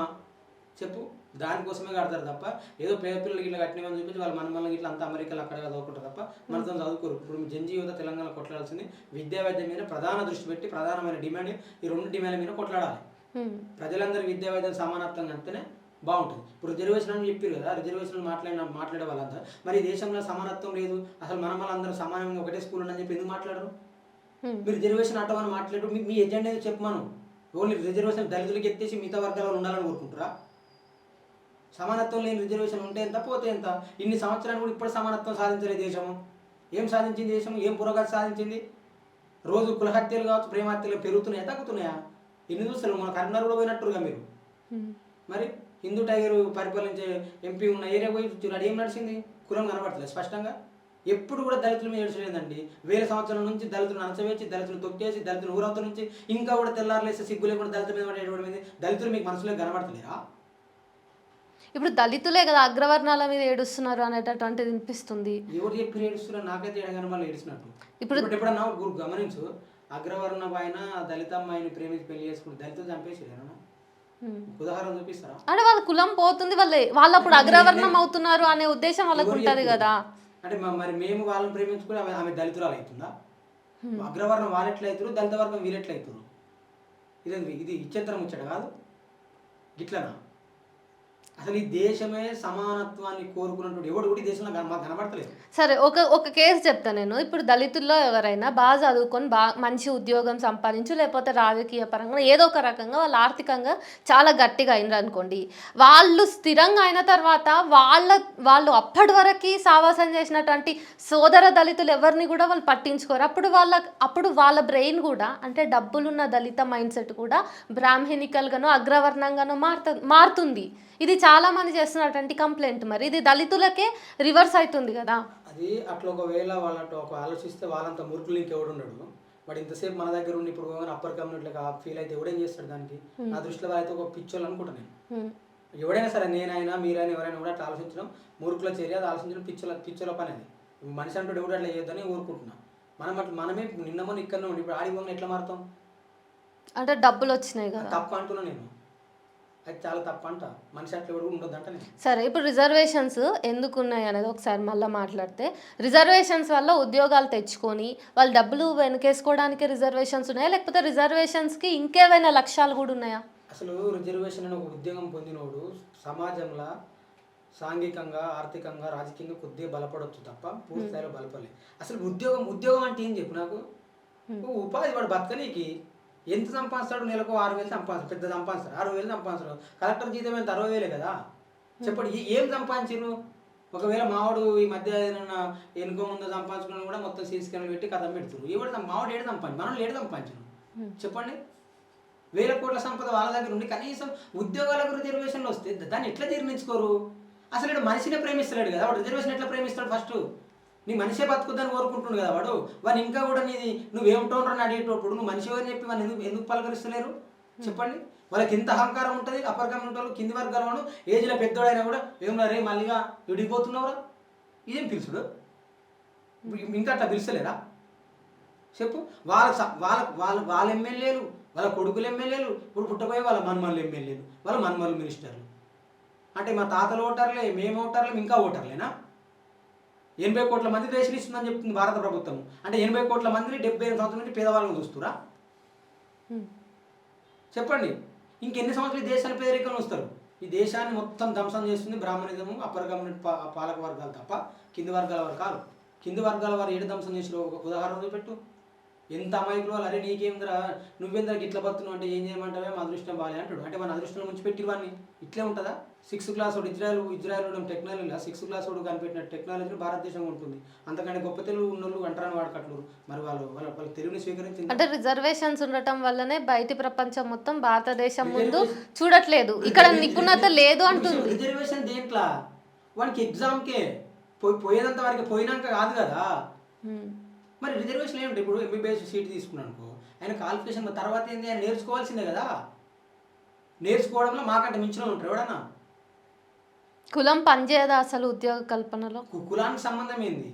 చెప్పు. దానికోసమే కడతారు తప్ప ఏదో పేద పిల్లలకి ఇట్లా కట్టినమని చూపించి వాళ్ళ మనమల్ని ఇట్లా అంతా అమెరికాలో అక్కడ చదువుకుంటారు తప్ప మనతో చదువుకోరు. ఇప్పుడు జెన్జీ యువత తెలంగాణ కొట్లాడాల్సింది విద్యా వైద్యం మీద ప్రధాన దృష్టి పెట్టి ప్రధానమైన డిమాండ్ ఈ 2 డిమాండ్ల మీద కొట్లాడాలి. ప్రజలందరూ విద్యా వైద్యం సమానత్వంగా అంటేనే బాగుంటుంది. ఇప్పుడు రిజర్వేషన్ అని చెప్పారు కదా, రిజర్వేషన్ మాట్లాడే వాళ్ళంతా మరి దేశంలో సమానత్వం లేదు, అసలు మన వాళ్ళందరూ సమానంగా ఒకటే స్కూల్ అని చెప్పి ఎందుకు మాట్లాడరు? మీరు రిజర్వేషన్ అట్టమని మాట్లాడు. మీ ఎజెండా ఏదో చెప్పమను. ఓన్లీ రిజర్వేషన్ దళితులకి ఎత్తేసి మిగతా వర్గాలు ఉండాలని కోరుకుంటారా? సమానత్వం లేని రిజర్వేషన్ ఉంటే ఎంత పోతే ఎంత? ఇన్ని సంవత్సరాలు కూడా ఇప్పుడు సమానత్వం సాధించలేదు దేశము. ఏం సాధించింది దేశం? ఏం పురోగతి సాధించింది? రోజు కులహత్యలు కావచ్చు, ప్రేమహత్యలు పెరుగుతున్నాయా తగ్గుతున్నాయా? ఎన్ని చూస్తారు? మన కరీంనగర్ కూడా పోయినట్టుగా మీరు. మరి హిందూ టైగర్ పరిపాలించే ఎంపీ ఉన్న ఏరియా పోయి చూడాలి, ఏం నడిచింది? కులం కనబడట్లేదు స్పష్టంగా. ఎప్పుడు కూడా దళితుల మీద ఏడ్చలేదండి. 1000 సంవత్సరాల నుంచి దళితులను అణచవేసి, దళితులు తొక్కేసి, దళితులు ఊరవతల నుంచి ఇంకా కూడా తెల్లారులేసి సిగ్గు లేకుండా దళితుల మీద పడేటువంటి దళితులు మీకు మనసులో కనబడతలేరా? ఇప్పుడు దళితులే కదా అగ్రవర్ణాల మీద ఏడుస్తున్నారు అనేటటువంటిది వినిపిస్తుంది. ఎవరు చెప్పి ఏడుస్తున్నారు? నాకైతే ఎడగానే వాళ్ళు ఏడుస్తున్నట్టు. ఇప్పుడు ఎప్పుడన్నా గమనించు, అగ్రవర్ణ పైన దళిత అమ్మాయిని ప్రేమించి పెళ్లి చేసుకుంటే దళితులు చంపేసారు. ఉదాహరణ చూపిస్తారా? అంటే వాళ్ళ కులం పోతుంది, వాళ్ళు అప్పుడు అగ్రవర్ణం అవుతున్నారు అనే ఉద్దేశం వాళ్ళకు ఉంటది కదా. అంటే మరి మేము వాళ్ళని ప్రేమించుకుని ఆమె దళితురాలు అవుతుందా? అగ్రవర్ణం వాళ్ళు ఎట్లా అవుతారు, దళిత వర్గం వీళ్ళు ఎట్లా అవుతారు? ఇది ఇచ్చేంతరం ముచ్చట కాదు గిట్లనా? అసలు ఈ దేశమే సమానత్వాన్ని కోరుకున్నటువంటి ఎవడు కూడా ఈ దేశంలో మాకు కనబడతలేదు. సరే, ఒక కేసు చెప్తా నేను. ఇప్పుడు దళితుల్లో ఎవరైనా బాగా చదువుకొని మంచి ఉద్యోగం సంపాదించు, లేకపోతే రాజకీయ పరంగా ఏదో ఒక రకంగా వాళ్ళు ఆర్థికంగా చాలా గట్టిగా అయినారు అనుకోండి, వాళ్ళు స్థిరంగా అయిన తర్వాత వాళ్ళు అప్పటి వరకు సావాసం చేసినటువంటి సోదర దళితులు ఎవరిని కూడా వాళ్ళు పట్టించుకోరు. అప్పుడు వాళ్ళ బ్రెయిన్ కూడా, అంటే డబ్బులున్న దళిత మైండ్ సెట్ కూడా బ్రాహ్మణికల్గానో అగ్రవర్ణంగానో మారుతుంది. ఇది చాలా మంది చేస్తున్నటువంటి కంప్లైంట్. మరి ఇది దళితులకే రివర్స్ అవుతుంది కదా. అది అట్లా ఒకవేళ వాళ్ళంటూ ఒక ఆలోచిస్తే వాళ్ళంత మురుకులు ఇంకెవడు ఉండడు. వాడు ఇంతసేపు మన దగ్గర ఉండి ఇప్పుడు అప్పర్ కమ్యూనిటీగా ఫీల్ అయితే ఎవడేం చేస్తాడు దానికి? నా దృష్టిలో వాళ్ళైతే ఒక పిచ్చోళ్ళు అనుకుంటా నేను. ఎవడైనా సరే, నేనైనా మీరైనా ఎవరైనా కూడా అట్లా ఆలోచించడం మూర్ఖుల చర్య, అది ఆలోచించడం పిచ్చోళ్ళ పని. అది మనిషి అంటూ ఎవడు అట్లా చేయొద్దని ఊరుకుంటున్నా. మనమే నిన్నమని ఇక్కడ ఉండి ఇప్పుడు ఆడిపోయిన ఎట్లా మారుతాం? అంటే డబ్బులు వచ్చినాయి కదా, తప్ప అంటున్నా నేను. అది చాలా తప్ప అంట. మనిషి అట్లా ఎవరు ఉండొద్దంట నేను. సరే, ఇప్పుడు రిజర్వేషన్స్ ఎందుకు ఉన్నాయి అనేది ఒకసారి మళ్ళీ మాట్లాడితే, రిజర్వేషన్స్ వల్ల ఉద్యోగాలు తెచ్చుకొని వాళ్ళు డబ్బులు వెనకేసుకోవడానికి రిజర్వేషన్స్ ఉన్నాయా, లేకపోతే రిజర్వేషన్స్కి ఇంకేమైనా లక్ష్యాలు కూడా ఉన్నాయా? అసలు రిజర్వేషన్ అని ఒక ఉద్యోగం పొందినోడు సమాజంలో సాంఘికంగా, ఆర్థికంగా, రాజకీయంగా కొద్దిగా బలపడవచ్చు తప్ప పూర్తి స్థాయిలో బలపడలేదు. అసలు ఉద్యోగం అంటే ఏం చెప్పు నాకు? ఉపాధి వాడు బతకనీకి ఎంత సంపాదిస్తాడు? నెలకు 6,000 సంపాదిస్తాడు. పెద్ద సంపాదిస్తాడు, 6,000 సంపాదిస్తాడు. కలెక్టర్ జీతం ఎంత? 60,000 కదా. చెప్పండి, ఏం సంపాదించారు? ఒకవేళ మావాడు ఈ మధ్య ఏదైనా ఎనుకో ముందు సంపాదించుకుని కూడా మొత్తం సీసీ కెమెరా పెట్టి కథం పెడుతున్నారు. మావాడు ఏడు సంపాదించు, మనం ఏడు సంపాదించను? చెప్పండి. 1,000 కోట్ల సంపద వాళ్ళ దగ్గర ఉండి కనీసం ఉద్యోగాలకు రిజర్వేషన్లు వస్తే దాన్ని ఎట్లా జీర్ణించుకోరు? అసలు ఇక్కడ మనిషినే ప్రేమిస్తలేడు కదా వాడు. రిజర్వేషన్ ఎట్లా ప్రేమిస్తాడు? ఫస్ట్ నీ మనిషే బతుకుద్దని కోరుకుంటుండు కదా వాడు ఇంకా కూడా నీది నువ్వేమిటోనరా అని అడిగేటప్పుడు నువ్వు మనిషి అని చెప్పి వాళ్ళు ఎందుకు పలకరిస్తలేరు? చెప్పండి. వాళ్ళకి ఎంత అహంకారం ఉంటుంది? అప్పర్ కమ్యూనిటీ వాళ్ళు, కింది వర్గాల వాడు, ఏజ్లో పెద్దోడైనా కూడా ఏమన్నా రే మళ్ళీగా విడిపోతున్నావురా, ఇదేం పిలుచుడు? ఇంకా అట్లా పిలుస్తలేరా? చెప్పు. వాళ్ళ ఎమ్మెల్యేలు, వాళ్ళ కొడుకులు ఎమ్మెల్యేలు, ఇప్పుడు పుట్టబోయే వాళ్ళ మన్మల్లు ఎమ్మెల్యేలు, వాళ్ళ మన్మల్లు మినిస్టర్లు. అంటే మా తాతలు ఓటర్లే, మేము ఓటర్లేం, ఇంకా ఓటర్లేనా? 80 కోట్ల మంది రేషన్ ఇస్తుందని చెప్తుంది భారత ప్రభుత్వం. అంటే 80 కోట్ల మందిని 78 సంవత్సరాల నుంచి పేదవాళ్ళని చూస్తురా? చెప్పండి. ఇంకెన్ని సంవత్సరాలు ఈ దేశాన్ని పేదరికంలో వస్తారు? ఈ దేశాన్ని మొత్తం ధ్వంసం చేస్తుంది బ్రాహ్మణిజము, అప్పర్ కమ్యూనిటీ పాలక వర్గాలు తప్ప కింది వర్గాల వారు కాదు. కింది వర్గాల వారు ఏడు ధ్వంసం చేసిన ఒక ఉదాహరణ చూపెట్టు. ఎంత అమాయకులు వాళ్ళు. అరే నీకేంద్రా, నువ్వేంద్రా ఇట్లా బతున్నావు అంటే ఏం చేయమంటావే, మా అదృష్టం బాలే అంటాడు. అంటే మన అదృష్టంలో ముంచి పెట్టి వాడిని ఇట్లే ఉంటుందా? 6th క్లాస్ వాడు ఇజ్రాయల్ టెక్నాలజీ 6th క్లాస్ వాడు కనిపెట్టిన టెక్నాలజీ భారతదేశంలో ఉంటుంది. అంతకంటే గొప్ప తెలుగు ఉన్నోళ్ళు అంటారని వాడుకట్లు. మరి వాళ్ళ తెలుగుని స్వీకరించి, అంటే రిజర్వేషన్స్ ఉండటం వల్లనే బయటి ప్రపంచం మొత్తం భారతదేశం ముందు చూడట్లేదు, ఇక్కడ నిపుణత లేదు అంటుంది. రిజర్వేషన్ దేంట్లో? వానికి ఎగ్జామ్కే పోయేదంత వారికి పోయినాక కాదు కదా. మరి రిజర్వేషన్ ఏమిటి? ఇప్పుడు ఎంబీబీఎస్ సీట్ తీసుకున్నాను అనుకో, ఆయన క్వాలిఫికేషన్ తర్వాత ఏంటి? ఆయన నేర్చుకోవాల్సిందే కదా. నేర్చుకోవడంలో మాకంటే మించిన ఉంటారు ఎవడన్నా? కులం పనిచేయదా అసలు ఉద్యోగ కల్పనలో? కులానికి సంబంధం ఏంది?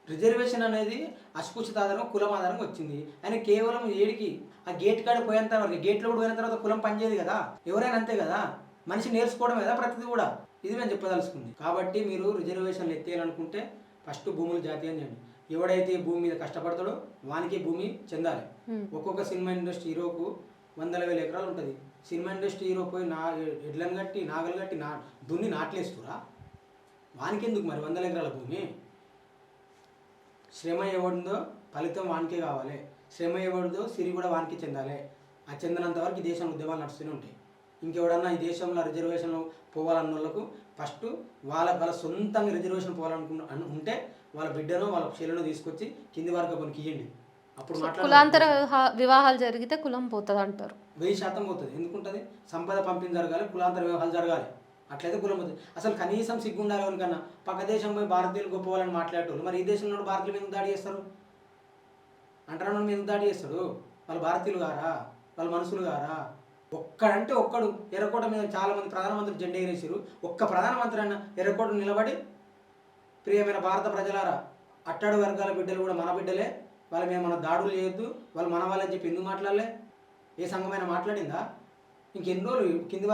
రిజర్వేషన్ అనేది అస్పృశ్యత ఆధారంగా, కులం ఆధారంగా వచ్చింది. ఆయన కేవలం ఏడికి ఆ గేట్ కాడ పోయిన తర్వాత, గేట్లో కూడా పోయిన తర్వాత కులం పనిచేయదు కదా. ఎవరైనా అంతే కదా. మనిషి నేర్చుకోవడం కదా ప్రతిదీ కూడా. ఇది మేము చెప్పదలుచుకుంది. కాబట్టి మీరు రిజర్వేషన్లు ఎత్తేయాలనుకుంటే ఫస్ట్ భూములు జాతీయం చేయండి. ఎవడైతే భూమి మీద కష్టపడతాడో వానికి భూమి చెందాలి. ఒక్కొక్క సినిమా ఇండస్ట్రీ హీరోకు 100,000 ఎకరాలు ఉంటుంది. సినిమా ఇండస్ట్రీ హీరో పోయి ఎడ్లను కట్టి, నాగలు కట్టి, దున్ని నాట్లేస్తురా? వానికి ఎందుకు మరి 100 ఎకరాల భూమి? శ్రమ ఎవడుందో ఫలితం వానికే కావాలి. శ్రమ ఎవడిదో సిరి కూడా వానికి చెందాలి. ఆ చెందినంత వరకు ఈ దేశంలో ఉద్యమాలు నడుస్తూనే ఉంటాయి. ఇంకెవడన్నా ఈ దేశంలో రిజర్వేషన్లు పోవాలన్న వాళ్ళకు ఫస్ట్ వాళ్ళ సొంతంగా రిజర్వేషన్ ఉంటే వాళ్ళ బిడ్డను, వాళ్ళ చెల్లెను తీసుకొచ్చి కింది వర్గానికి ఇవ్వండి. అప్పుడు కులాంతర వివాహాలు జరిగితే కులం పోతుంది అంటారు. 1000% పోతుంది. ఎందుకుంటుంది? సంపద పంపిణీ జరగాలి, కులాంతర వివాహాలు జరగాలి. అట్లయితే కులం పోతుంది. అసలు కనీసం సిగ్గుండాలి ఎవరికన్నా. పక్క దేశం పోయి భారతీయులు గొప్ప వాళ్ళని మాట్లాడేటోళ్ళు మరి ఈ దేశంలో భారతీయులు ఎందుకు దాడి చేస్తారు? అంటారా ఎందుకు దాడి చేస్తాడు? వాళ్ళు భారతీయులు గారా? వాళ్ళ మనుషులు గారా? ఒక్కడంటే ఒక్కడు ఎర్రకోట మీద చాలా మంది ప్రధానమంత్రులు జెండా ఎగరేసారు. ఒక్క ప్రధానమంత్రి అన్న ఎర్రకోట నిలబడి ప్రియమైన భారత ప్రజలారా, అట్టడు వర్గాల బిడ్డలు కూడా మన బిడ్డలే, వాళ్ళ మీద మన దాడులు చేయొద్దు, వాళ్ళు మన వాళ్ళని చెప్పి ఎందుకు మాట్లాడలే? ఏ సంఘమైనా మాట్లాడిందా? ఇంకెన్ని రోజులు కింది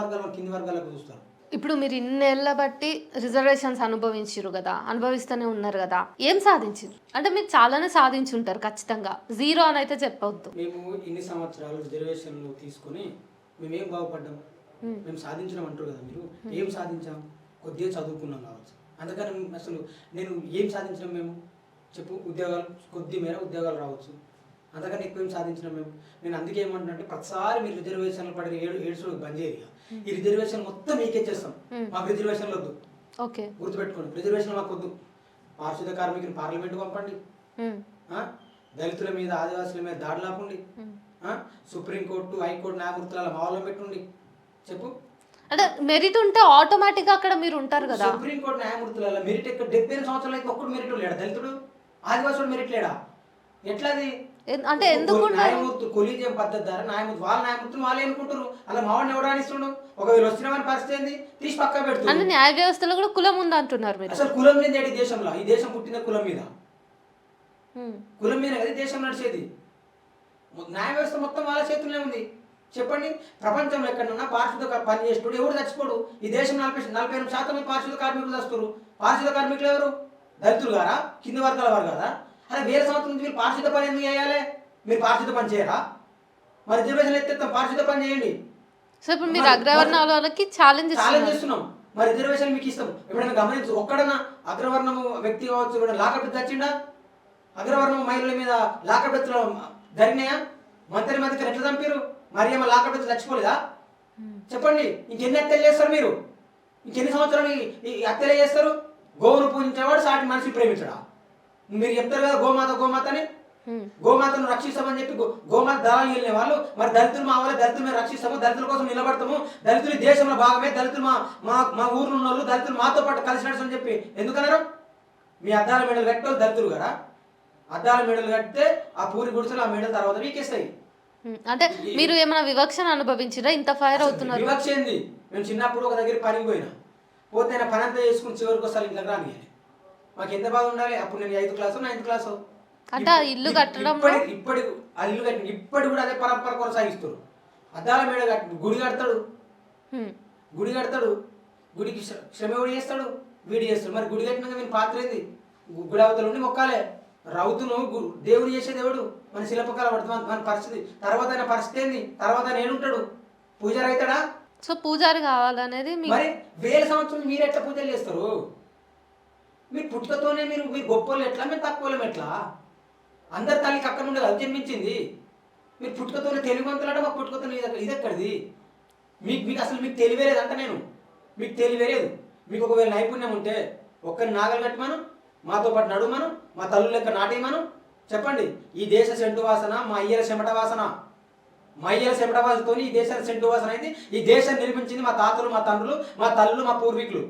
వర్గాలకు చూస్తారు. ఇప్పుడు మీరు ఇన్నేళ్ళ బట్టి రిజర్వేషన్స్ అనుభవించారు కదా, అనుభవిస్తూనే ఉన్నారు కదా, ఏం సాధించారు? అంటే మీరు చాలానే సాధించి ఉంటారు ఖచ్చితంగా, జీరో అని అయితే చెప్పవద్దు. మేము ఇన్ని సంవత్సరాలు రిజర్వేషన్లు తీసుకొని మేమేం బాగుపడ్డాం, మేము సాధించడం అంటారు కదా మీరు, ఏం సాధించాం? కొద్దిగా చదువుకున్నాం కావచ్చు, అందుకని అసలు నేను ఏం సాధించడం మేము చెప్పు, ఉద్యోగాలు కొద్ది మేర ఉద్యోగాలు రావచ్చు, అంతకని ఎక్కువ ఏం సాధించడం మేము. నేను అందుకే ఏమంటున్నా అంటే ప్రతిసారి మీరు రిజర్వేషన్లు పడి ఏడ్చుడు బంద్ చేయరు. ఈ రిజర్వేషన్ మొత్తం మీకే చేస్తాం, మాకు రిజర్వేషన్లు వద్దు. ఓకే, గుర్తుపెట్టుకోండి, రిజర్వేషన్ మాకు వద్దు. పారిశుద్ధ కార్మికులు పార్లమెంట్ పంపండి, దళితుల మీద ఆదివాసుల మీద దాడులు ఆపండి, సుప్రీంకోర్టు హైకోర్టు న్యాయమూర్తుల మావల్లో పెట్టుండి. చెప్పు, అంటే మెరిట్ ఉంటే ఆటోమేటిక్గా అక్కడ మీరు ఉంటారు కదా. సుప్రీంకోర్టు న్యాయమూర్తుల మెరిట్ ఎక్కడ? 70 సంవత్సరాలు అయితే ఒక్కడు మెరిట్ లేడా? దళితుడు ఆదివాసుడు మెరిట్ లేడా? ఎట్లాది? అంటే ఎందుకు న్యాయమూర్తి కొలీజియం పద్ధతి ద్వారా న్యాయమూర్తి వాళ్ళ న్యాయమూర్తులు వాళ్ళే అనుకుంటారు, అలా మావాడిని ఎవరు ఇస్తుండు? ఒకవేళ వచ్చిన పరిస్థితి ఏంది, తీసి పక్క పెడుతుంది. అంటే న్యాయ వ్యవస్థలో కూడా కులం ఉంది అంటున్నారు మీరు. అసలు కులం మీద ఈ దేశంలో, ఈ దేశం పుట్టిన కులం మీద, కులం మీద కదా దేశం నడిచేది. న్యాయ వ్యవస్థ మొత్తం వాళ్ళ చేతుల్లో ఉంది. చెప్పండి, ప్రపంచంలో ఎక్కడన్నా పారిశుద్ధ పని చేసేటోడు ఎవరు చచ్చిపోడు. ఈ దేశం 48% పారిశుద్ధ కార్మికులు చస్తారు. పారిశుద్ధ కార్మికులు ఎవరు? దళితులు గారా, కింది వర్గాల వారు కదా. అరే 1000 సంవత్సరం నుంచి మీరు పారిశుద్ధ పని ఎందుకు చేయాలి? మీరు పారిశుద్ధ పని చేయరా? మరి రిజర్వేషన్ ఎత్తేస్తాం, పారిశుద్ధ పని చేయండి. సో ఇప్పుడు మీరు అగ్రవర్ణాల వాళ్ళకి ఛాలెంజ్ చేస్తున్నాం. మరి రిజర్వేషన్ మీకు ఇస్తాం. ఎప్పుడైనా గమనించు, ఒక్కడన్నా అగ్రవర్ణము వ్యక్తి కావచ్చు ఇప్పుడు లాకప్ తెచ్చిండా? అగ్రవర్ణము మహిళల మీద లాకప్ జరిగినాయా? మంత్రి మధ్యకి ఎట్లా చంపారు? మరి ఏమో లాకప్ చచ్చిపోలేదా? చెప్పండి, ఇంకెన్ని హత్యలు చేస్తారు మీరు? ఇంకెన్ని సంవత్సరాలు ఈ హత్యలే చేస్తారు? గోవును పూజించేవాడు సాటి మనిషిని ప్రేమించడా? మీరు చెప్తారు కదా గోమాత గోమాత అని, గోమాతను రక్షిస్తామని చెప్పి గోమాత దళాలు వెళ్ళిన వాళ్ళు, మరి దళితులు మా వాళ్ళే, దళితులు మేము రక్షిస్తాము, దళితుల కోసం నిలబడతాము, దళితులు దేశంలో భాగమే, దళితులు మా ఊర్లో ఉన్న వాళ్ళు, దళితులు మాతో పాటు కలిసి నడుచని చెప్పి ఎందుకన్నారు? మీ అద్దాల మెడలు కట్టే దళితులు కదా. అద్దాల మెడలు కడితే ఆ పూరి గుడిసెలు ఆ మెడల తర్వాత వీకేస్తాయి. అంటే మీరు ఏమైనా వివక్షను అనుభవించిరా? ఇంత ఫైర్ అవుతున్నారు. వివక్ష ఏంది? మేము చిన్నప్పుడు ఒక దగ్గర పనికి పోయినా, పోతే ఆయన పని అంతా చేసుకుని చివరికి వస్తారు ఇంట్లో రాని. మాకు ఎంత బాగా ఉండాలి. అప్పుడు నేను 8th క్లాసు 9th క్లాసు. అంటే ఇల్లు కట్టడం ఇప్పటి ఆ ఇల్లు కట్టి ఇప్పటి కూడా అదే పరంపర కొనసాగిస్తారు. అద్దాల మేడ కట్టి గుడి కడతాడు, గుడికి శ్రమ ఎవడు చేస్తాడు? వీడి చేస్తాడు. మరి గుడి కట్టినాక నేను పాత్ర ఏంది? గుడి అవతల ఉండి మొక్కాలే. రౌతును దేవుడు చేసేది ఎవడు? మన శిల్పకాల పడుతుంది మన పరిస్థితి. తర్వాత ఆయన పరిస్థితి ఏంది? తర్వాత ఆయన ఏడుంటాడు? పూజారి అవుతాడా? సో పూజారి కావాలనేది మరి 1000 సంవత్సరం మీరు ఎట్లా పూజలు చేస్తారు? మీరు పుట్టుకతోనే మీరు గొప్పలు ఎట్లా, మీరు తక్కువలం ఎట్లా? అందరి తల్లికి అక్కడ నుండి అది జన్మించింది. మీరు పుట్టుకతోనే తెలివివంతులంటే మాకు పుట్టుకతో ఇది ఎక్కడిది? మీకు అసలు మీకు తెలివేలేదు అంట. నేను మీకు తెలివేలేదు. మీకు ఒకవేళ నైపుణ్యం ఉంటే ఒక్కరిని నాగలు కట్టమను, మాతో పాటు నడుమను, మా తల్లు లెక్క నాటేయమను. చెప్పండి, ఈ దేశ సెంటు వాసన మా అయ్యల చెమట వాసన, మా అయ్యల చెమట వాసనతో ఈ దేశ సెంటు వాసన అయింది. ఈ దేశం నిర్మించింది మా తాతలు, మా తండ్రులు, మా తల్లులు, మా పూర్వీకులు.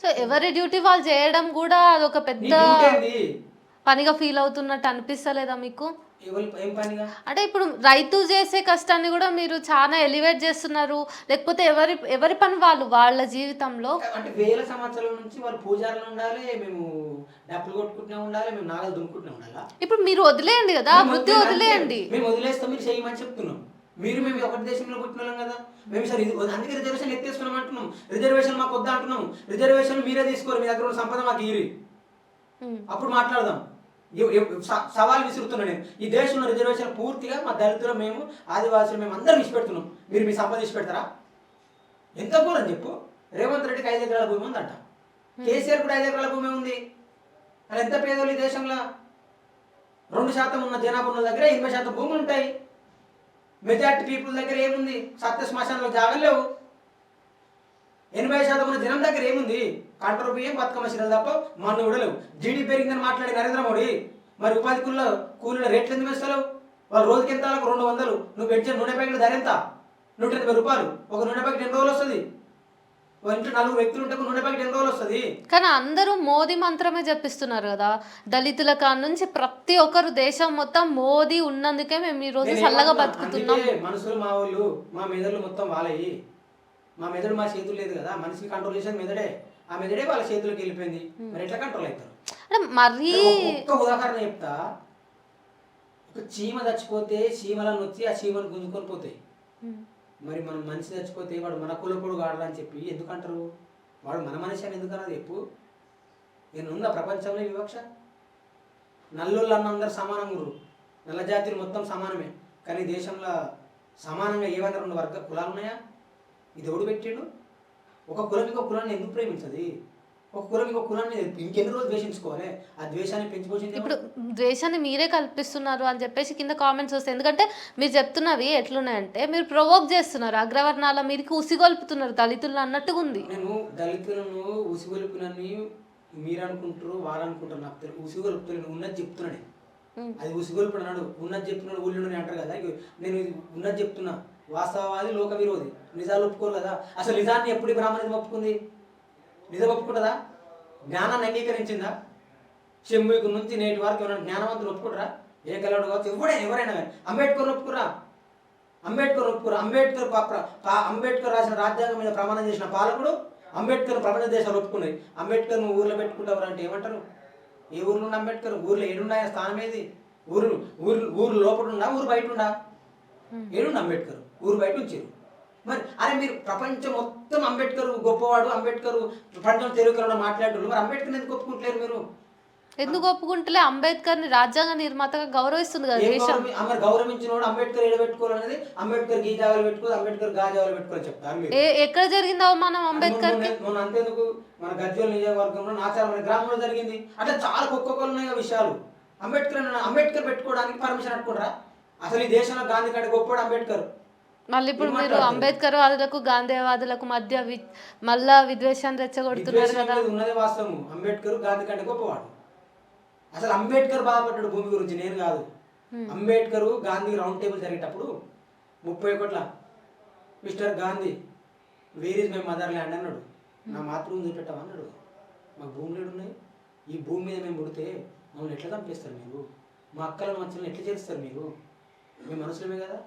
సో ఎవరి డ్యూటీ వాళ్ళు చేయడం కూడా అదొక పెద్ద పనిగా ఫీల్ అవుతున్నట్టు అనిపిస్తలేదా మీకు? అంటే ఇప్పుడు రైతు చేసే కష్టాన్ని కూడా మీరు చాలా ఎలివేట్ చేస్తున్నారు. లేకపోతే ఎవరి పని వాళ్ళ జీవితంలో అంటే 1000 సంవత్సరాల నుంచి వాళ్ళు పూజారులు ఉండాలి, మేము డబ్బులు కొట్టుకుంటూనే ఉండాలి, మేము నాగలు దున్నుకుంటూనే ఉండాలి. ఇప్పుడు మీరు వదిలేయండి కదా, వృత్తి వదిలేయండి. మేము వదిలేస్తాం, మీరు చేయమని చెప్తున్నాం. మేము ఒకటి దేశంలో పుట్టిన కదా. మేము సరే అందుకే రిజర్వేషన్ ఎత్తేసుకున్నాం అంటున్నాం. రిజర్వేషన్ మాకు వద్దా అంటున్నాం. రిజర్వేషన్ మీరే తీసుకోరు, మీ దగ్గర ఉన్న సంపద మాకు ఇరి, అప్పుడు మాట్లాడదాం. సవాల్ విసురుతున్నా నేను. ఈ దేశంలో రిజర్వేషన్ పూర్తిగా మా దళితులు, మేము ఆదివాసులు, మేము అందరం ఇచ్చిపెడుతున్నాం. మీరు మీ సంపద ఇచ్చిపెడతారా? ఎంత ఘోరం చెప్పు. రేవంత్ రెడ్డికి 5 ఎకరాల భూమి ఉందంట, కేసీఆర్ కూడా 5 ఎకరాల భూమి ఉంది. అలా ఎంత పేదోళ్ళు ఈ దేశంలో? 2% ఉన్న జనాభా ఉన్న దగ్గర 80% భూములు ఉంటాయి. మెజార్టీ పీపుల్ దగ్గర ఏముంది? సత్య శ్మశానంలో జాగలు లేవు. 80% ఉన్న జనం దగ్గర ఏముంది? కంట్రోల్ బియ్యం, బతుకమ్మ చీరలు తప్ప మన్ను కూడా లేవు. జీడీ పెరిగిందని మాట్లాడి నరేంద్ర మోడీ మరి ఉపాధి కూలీల రేట్లు ఎందుకు వేస్తలేవు? వాళ్ళు రోజుకి ఎంత? 200. నువ్వు పెట్టే నూనె ప్యాకెట్ ధర ఎంత? 180 రూపాయలు. ఒక నూనె ప్యాకెట్ 2 రోజులు వస్తుంది. ఇంట్లో 4 వ్యక్తులు ఉంటే నూనె ప్యాకెట్ 2 రోజులు వస్తుంది. కానీ అందరూ మోదీ మంత్రమే చెప్పిస్తున్నారు కదా. దళితుల కాడ నుంచి ప్రతి ఒక్కరు దేశం మొత్తం మోదీ ఉన్నందుకే మేము ఈ రోజు చల్లగా బతుకుతున్నాం. మనుషులు మా వాళ్ళు, మా మెదడులు మొత్తం వాళ్ళయి. మా మెదడు మా చేతులు లేదు కదా. మనిషిని కంట్రోల్ చేసేది మెదడే. ఆ మెదడే వాళ్ళ చేతులకు వెళ్ళిపోయింది. మరి ఎట్లా కంట్రోల్ అవుతారు? మరీ ఒక్క ఉదాహరణ చెప్తా. ఒక చీమ చచ్చిపోతే చీమలను వచ్చి ఆ చీమను గుంజుకొని పోతాయి. మరి మనం మనిషి చచ్చిపోతే వాడు మన కులకుడు కాడరా అని చెప్పి ఎందుకంటారు? వాడు మన మనిషి అని ఎందుకన్నది చెప్పు. నేను ఉందా ప్రపంచంలో వివక్ష? నల్లోళ్ళు అన్న అందరు సమానంగా ఉన్నారు, నల్ల జాతులు మొత్తం సమానమే. కానీ దేశంలో సమానంగా ఏమైనా 2 వర్గ కులాలు ఉన్నాయా? ఇది ఎవడు పెట్టాడు? ఒక కులం ఇంకో కులాన్ని ఎందుకు ప్రేమించదు? ఒక కులం ఇంకో కులాన్ని ఇంకెన్ని రోజులు ద్వేషించుకోవాలి? ఆ ద్వేషాన్ని పెంచిపోయింది. ఇప్పుడు ద్వేషాన్ని మీరే కల్పిస్తున్నారు అని చెప్పేసి కింద కామెంట్స్ వస్తాయి. ఎందుకంటే మీరు చెప్తున్నవి ఎట్లున్నాయంటే మీరు ప్రొవోక్ చేస్తున్నారు, అగ్రవర్ణాల మీదకి ఉసిగొల్పుతున్నారు దళితులను అన్నట్టుగా ఉంది. నేను దళితులను ఉసిగొల్పునని మీరు అనుకుంటారు, వాళ్ళు అనుకుంటారు, నాకు తెలియదు. ఉసిగొల్పుతున్నాను, ఉన్నది చెప్తున్నాను. అది ఉసిగొల్పున్నాడు, ఉన్నది చెప్తున్నాడు, ఊళ్ళో అంటారు కదా. నేను ఉన్నది చెప్తున్నా. వాస్తవవాది లోక విరోధి, నిజాలు ఒప్పుకోరు కదా. అసలు నిజాన్ని ఎప్పుడు బ్రాహ్మణిజం ఒప్పుకుంది? నిజం ఒప్పుకుంటుందా? జ్ఞానాన్ని అంగీకరించిందా? శంభుకు నుంచి నేటి వరకు ఏమైనా జ్ఞానవంతులు ఒప్పుకుంటారా? ఏ కలవాడు కావచ్చు, ఎవరైనా కానీ. అంబేద్కర్ ఒప్పుకురా? అంబేద్కర్ రాసిన రాజ్యాంగం మీద ప్రమాణం చేసిన పాలకుడు అంబేద్కర్ ప్రపంచ దేశాలు ఒప్పుకున్నాయి. అంబేద్కర్ ఊర్లో పెట్టుకుంటారు అంటే ఏమంటారు? ఏ ఊర్లో ఉన్న అంబేద్కర్? ఊర్లో ఏడున్నాయి? స్థానం ఏది? ఊరు లోపల ఉండా, ఊరు బయట ఉండా? ఏడుండ అంబేద్కర్? ఊరు బయట ఉంచారు. మరి అరే మీరు ప్రపంచం మొత్తం అంబేద్కర్ గొప్పవాడు, అంబేద్కర్ ప్రపంచం తెలుగులో మాట్లాడారు, మరి అంబేద్కర్ ఎందుకు ఒప్పుకుంటలేరు మీరు? ఎందుకు ఒప్పుకుంటలే? అంబేద్కర్ ని రాజ్యాంగ నిర్మాతగా గౌరవిస్తుంది కదా దేశం. మరి గౌరవించినోడు అంబేద్కర్ ఏడబెట్టుకోవాలనేది, అంబేద్కర్ గీ జాగాలు పెట్టుకోవాలి, అంబేద్కర్ గా జాగాలు పెట్టుకోవాలని చెప్తారు మీరు. ఎక్కడ జరిగింది అవమానం అంబేద్కర్? మొన్న అంతేందుకు మన గజ్వేల్ నియోజకవర్గంలో నాచారం గ్రామంలో జరిగింది. అట్లా చాలా ఒక్కొక్కరు ఉన్నాయి విషయాలు. అంబేద్కర్ పెట్టుకోవడానికి పర్మిషన్ అట్టుకుంటారా? అసలు ఈ దేశంలో గాంధీ కంటే గొప్పవాడు అంబేద్కర్. మళ్ళీ ఇప్పుడు మీరు అంబేద్కర్ వాదులకు గాంధీవాదులకు మధ్య మళ్ళా విద్వేషాన్ని రెచ్చగొడుతున్నారు కదా. ఉన్నది వాస్తవం, అంబేద్కర్ గాంధీ కంటే గొప్పవాడు. అసలు అంబేద్కర్ బాధపడ్డాడు భూమి గురించి, నేను కాదు. అంబేద్కర్ గాంధీ రౌండ్ టేబుల్ జరిగేటప్పుడు 31 mister Gandhi where is my mother land అన్నాడు. నా మాతృభూమి చూపెట్టావా అన్నాడు. మాకు భూములు ఉన్నాయి, ఈ భూమి మీద మేము పుడితే మమ్మల్ని ఎట్లా చంపేస్తారు మీరు? మా అక్కల మనుషులను ఎట్లా చేస్తారు మీరు? మేము మనుషులమే కదా.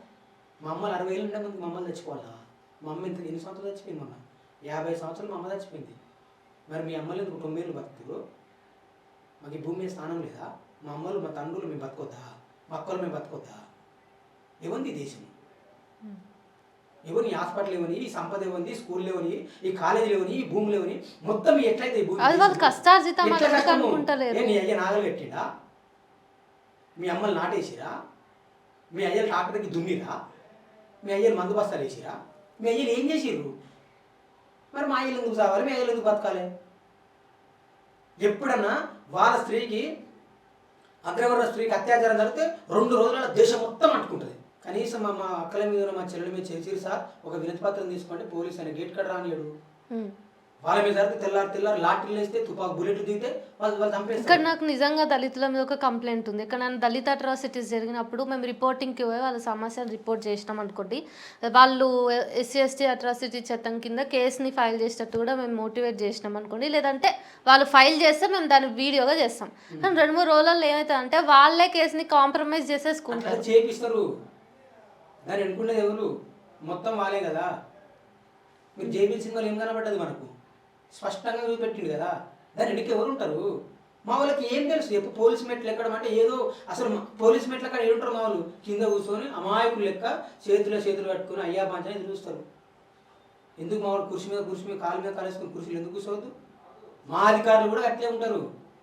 మా అమ్మలు 60 ఏళ్ళు ఉండే ముందు మా అమ్మలు చచ్చిపోవాలా? మా అమ్మ ఎన్ని సంవత్సరాలు చచ్చిపోయింది? మొన్న 50 సంవత్సరాలు మా అమ్మ చచ్చిపోయింది. మరి మీ అమ్మలు ఎందుకు 9 ఏళ్ళు బతుకుతారు? మాకు ఈ భూమి మీద స్థానం లేదా? మా అమ్మలు మా తండ్రులు మేము బతుకోద్దా? మా అక్కలు మేము బతుకోద్దా? ఏముంది ఈ దేశం? ఎవరి హాస్పిటల్ ఇవ్వని, ఈ సంపద ఇవ్వని, స్కూల్ ఇవ్వని, ఈ కాలేజీలు ఇవ్వని, ఈ భూములు ఇవ్వని, మొత్తం ఎట్లయితే ఈ భూమి నీ అయ్య నాగలు కట్టిడా? మీ అమ్మలు నాటేసిరా? మీ అయ్యలు ట్రాక్టర్కి దున్నిరా? మీ అయ్యలు మందు బస్తాలు వేసిరా? మీ అయ్యలు ఏం చేసిర్రు? మరి మా అయ్యలు ఎందుకు సావాలి? మీ అయ్యలు ఎందుకు బతకాలి? ఎప్పుడన్నా వాళ్ళ స్త్రీకి, అగ్రవర్ణ స్త్రీకి అత్యాచారం జరిగితే 2 రోజుల దేశం మొత్తం అంటుకుంటుంది. కనీసం మా అక్కల మీద మా చెల్లెల మీద చేసిరు సార్, ఒక వినతి పత్రం తీసుకోండి, పోలీస్ అని గేట్ కట్ రానియడు. వాళ్ళ మీద జరిగితే తెల్లారు లాఠీలు వేస్తే, తుపాకు బుల్లెట్లు దిగితే వాళ్ళు చంపేస్తారు. ఇక్కడ నాకు నిజంగా దళితుల మీద ఒక కంప్లైంట్ ఉంది. ఇక్కడ నన్ను దళిత అట్రాసిటీస్ జరిగినప్పుడు మేము రిపోర్టింగ్కి పోయి వాళ్ళ సమస్యలు రిపోర్ట్ చేసినాం అనుకోండి, వాళ్ళు SC/ST అట్రాసిటీ చట్టం కింద కేసుని ఫైల్ చేసేటట్టు కూడా మేము మోటివేట్ చేసినాం అనుకోండి. లేదంటే వాళ్ళు ఫైల్ చేస్తే మేము దాన్ని వీడియోగా చేస్తాం. కానీ 2-3 రోజుల్లో ఏమవుతుందంటే వాళ్ళే కేసుని కాంప్రమైజ్ చేసేసుకుంటారు, చేపిస్తారు. దాన్ని ఎన్నుకునేది ఎవరు? మొత్తం వాళ్ళే కదా. మీరు జేబీ సినిమాలు ఏం కనబడ్డది మనకు స్పష్టంగా చూపెట్టిండు కదా. దాన్ని ఎన్నిక ఎవరు ఉంటారు? మా వాళ్ళకి ఏం తెలుసు? ఎప్పుడు పోలీస్ మెట్లు ఎక్కడం అంటే ఏదో, అసలు పోలీస్ మెట్లు అక్కడ ఏముంటారు? మా వాళ్ళు కింద కూర్చొని అమాయకులు లెక్క చేతులు కట్టుకొని అయ్యా పంచాయతీ చూస్తారు. ఎందుకు మా వాళ్ళు కుర్చీ మీద కాలు మీద కాలేసుకుని కుర్చీలు ఎందుకు కూర్చోవద్దు? మా అధికారులు కూడా అట్లే ఉంటారు.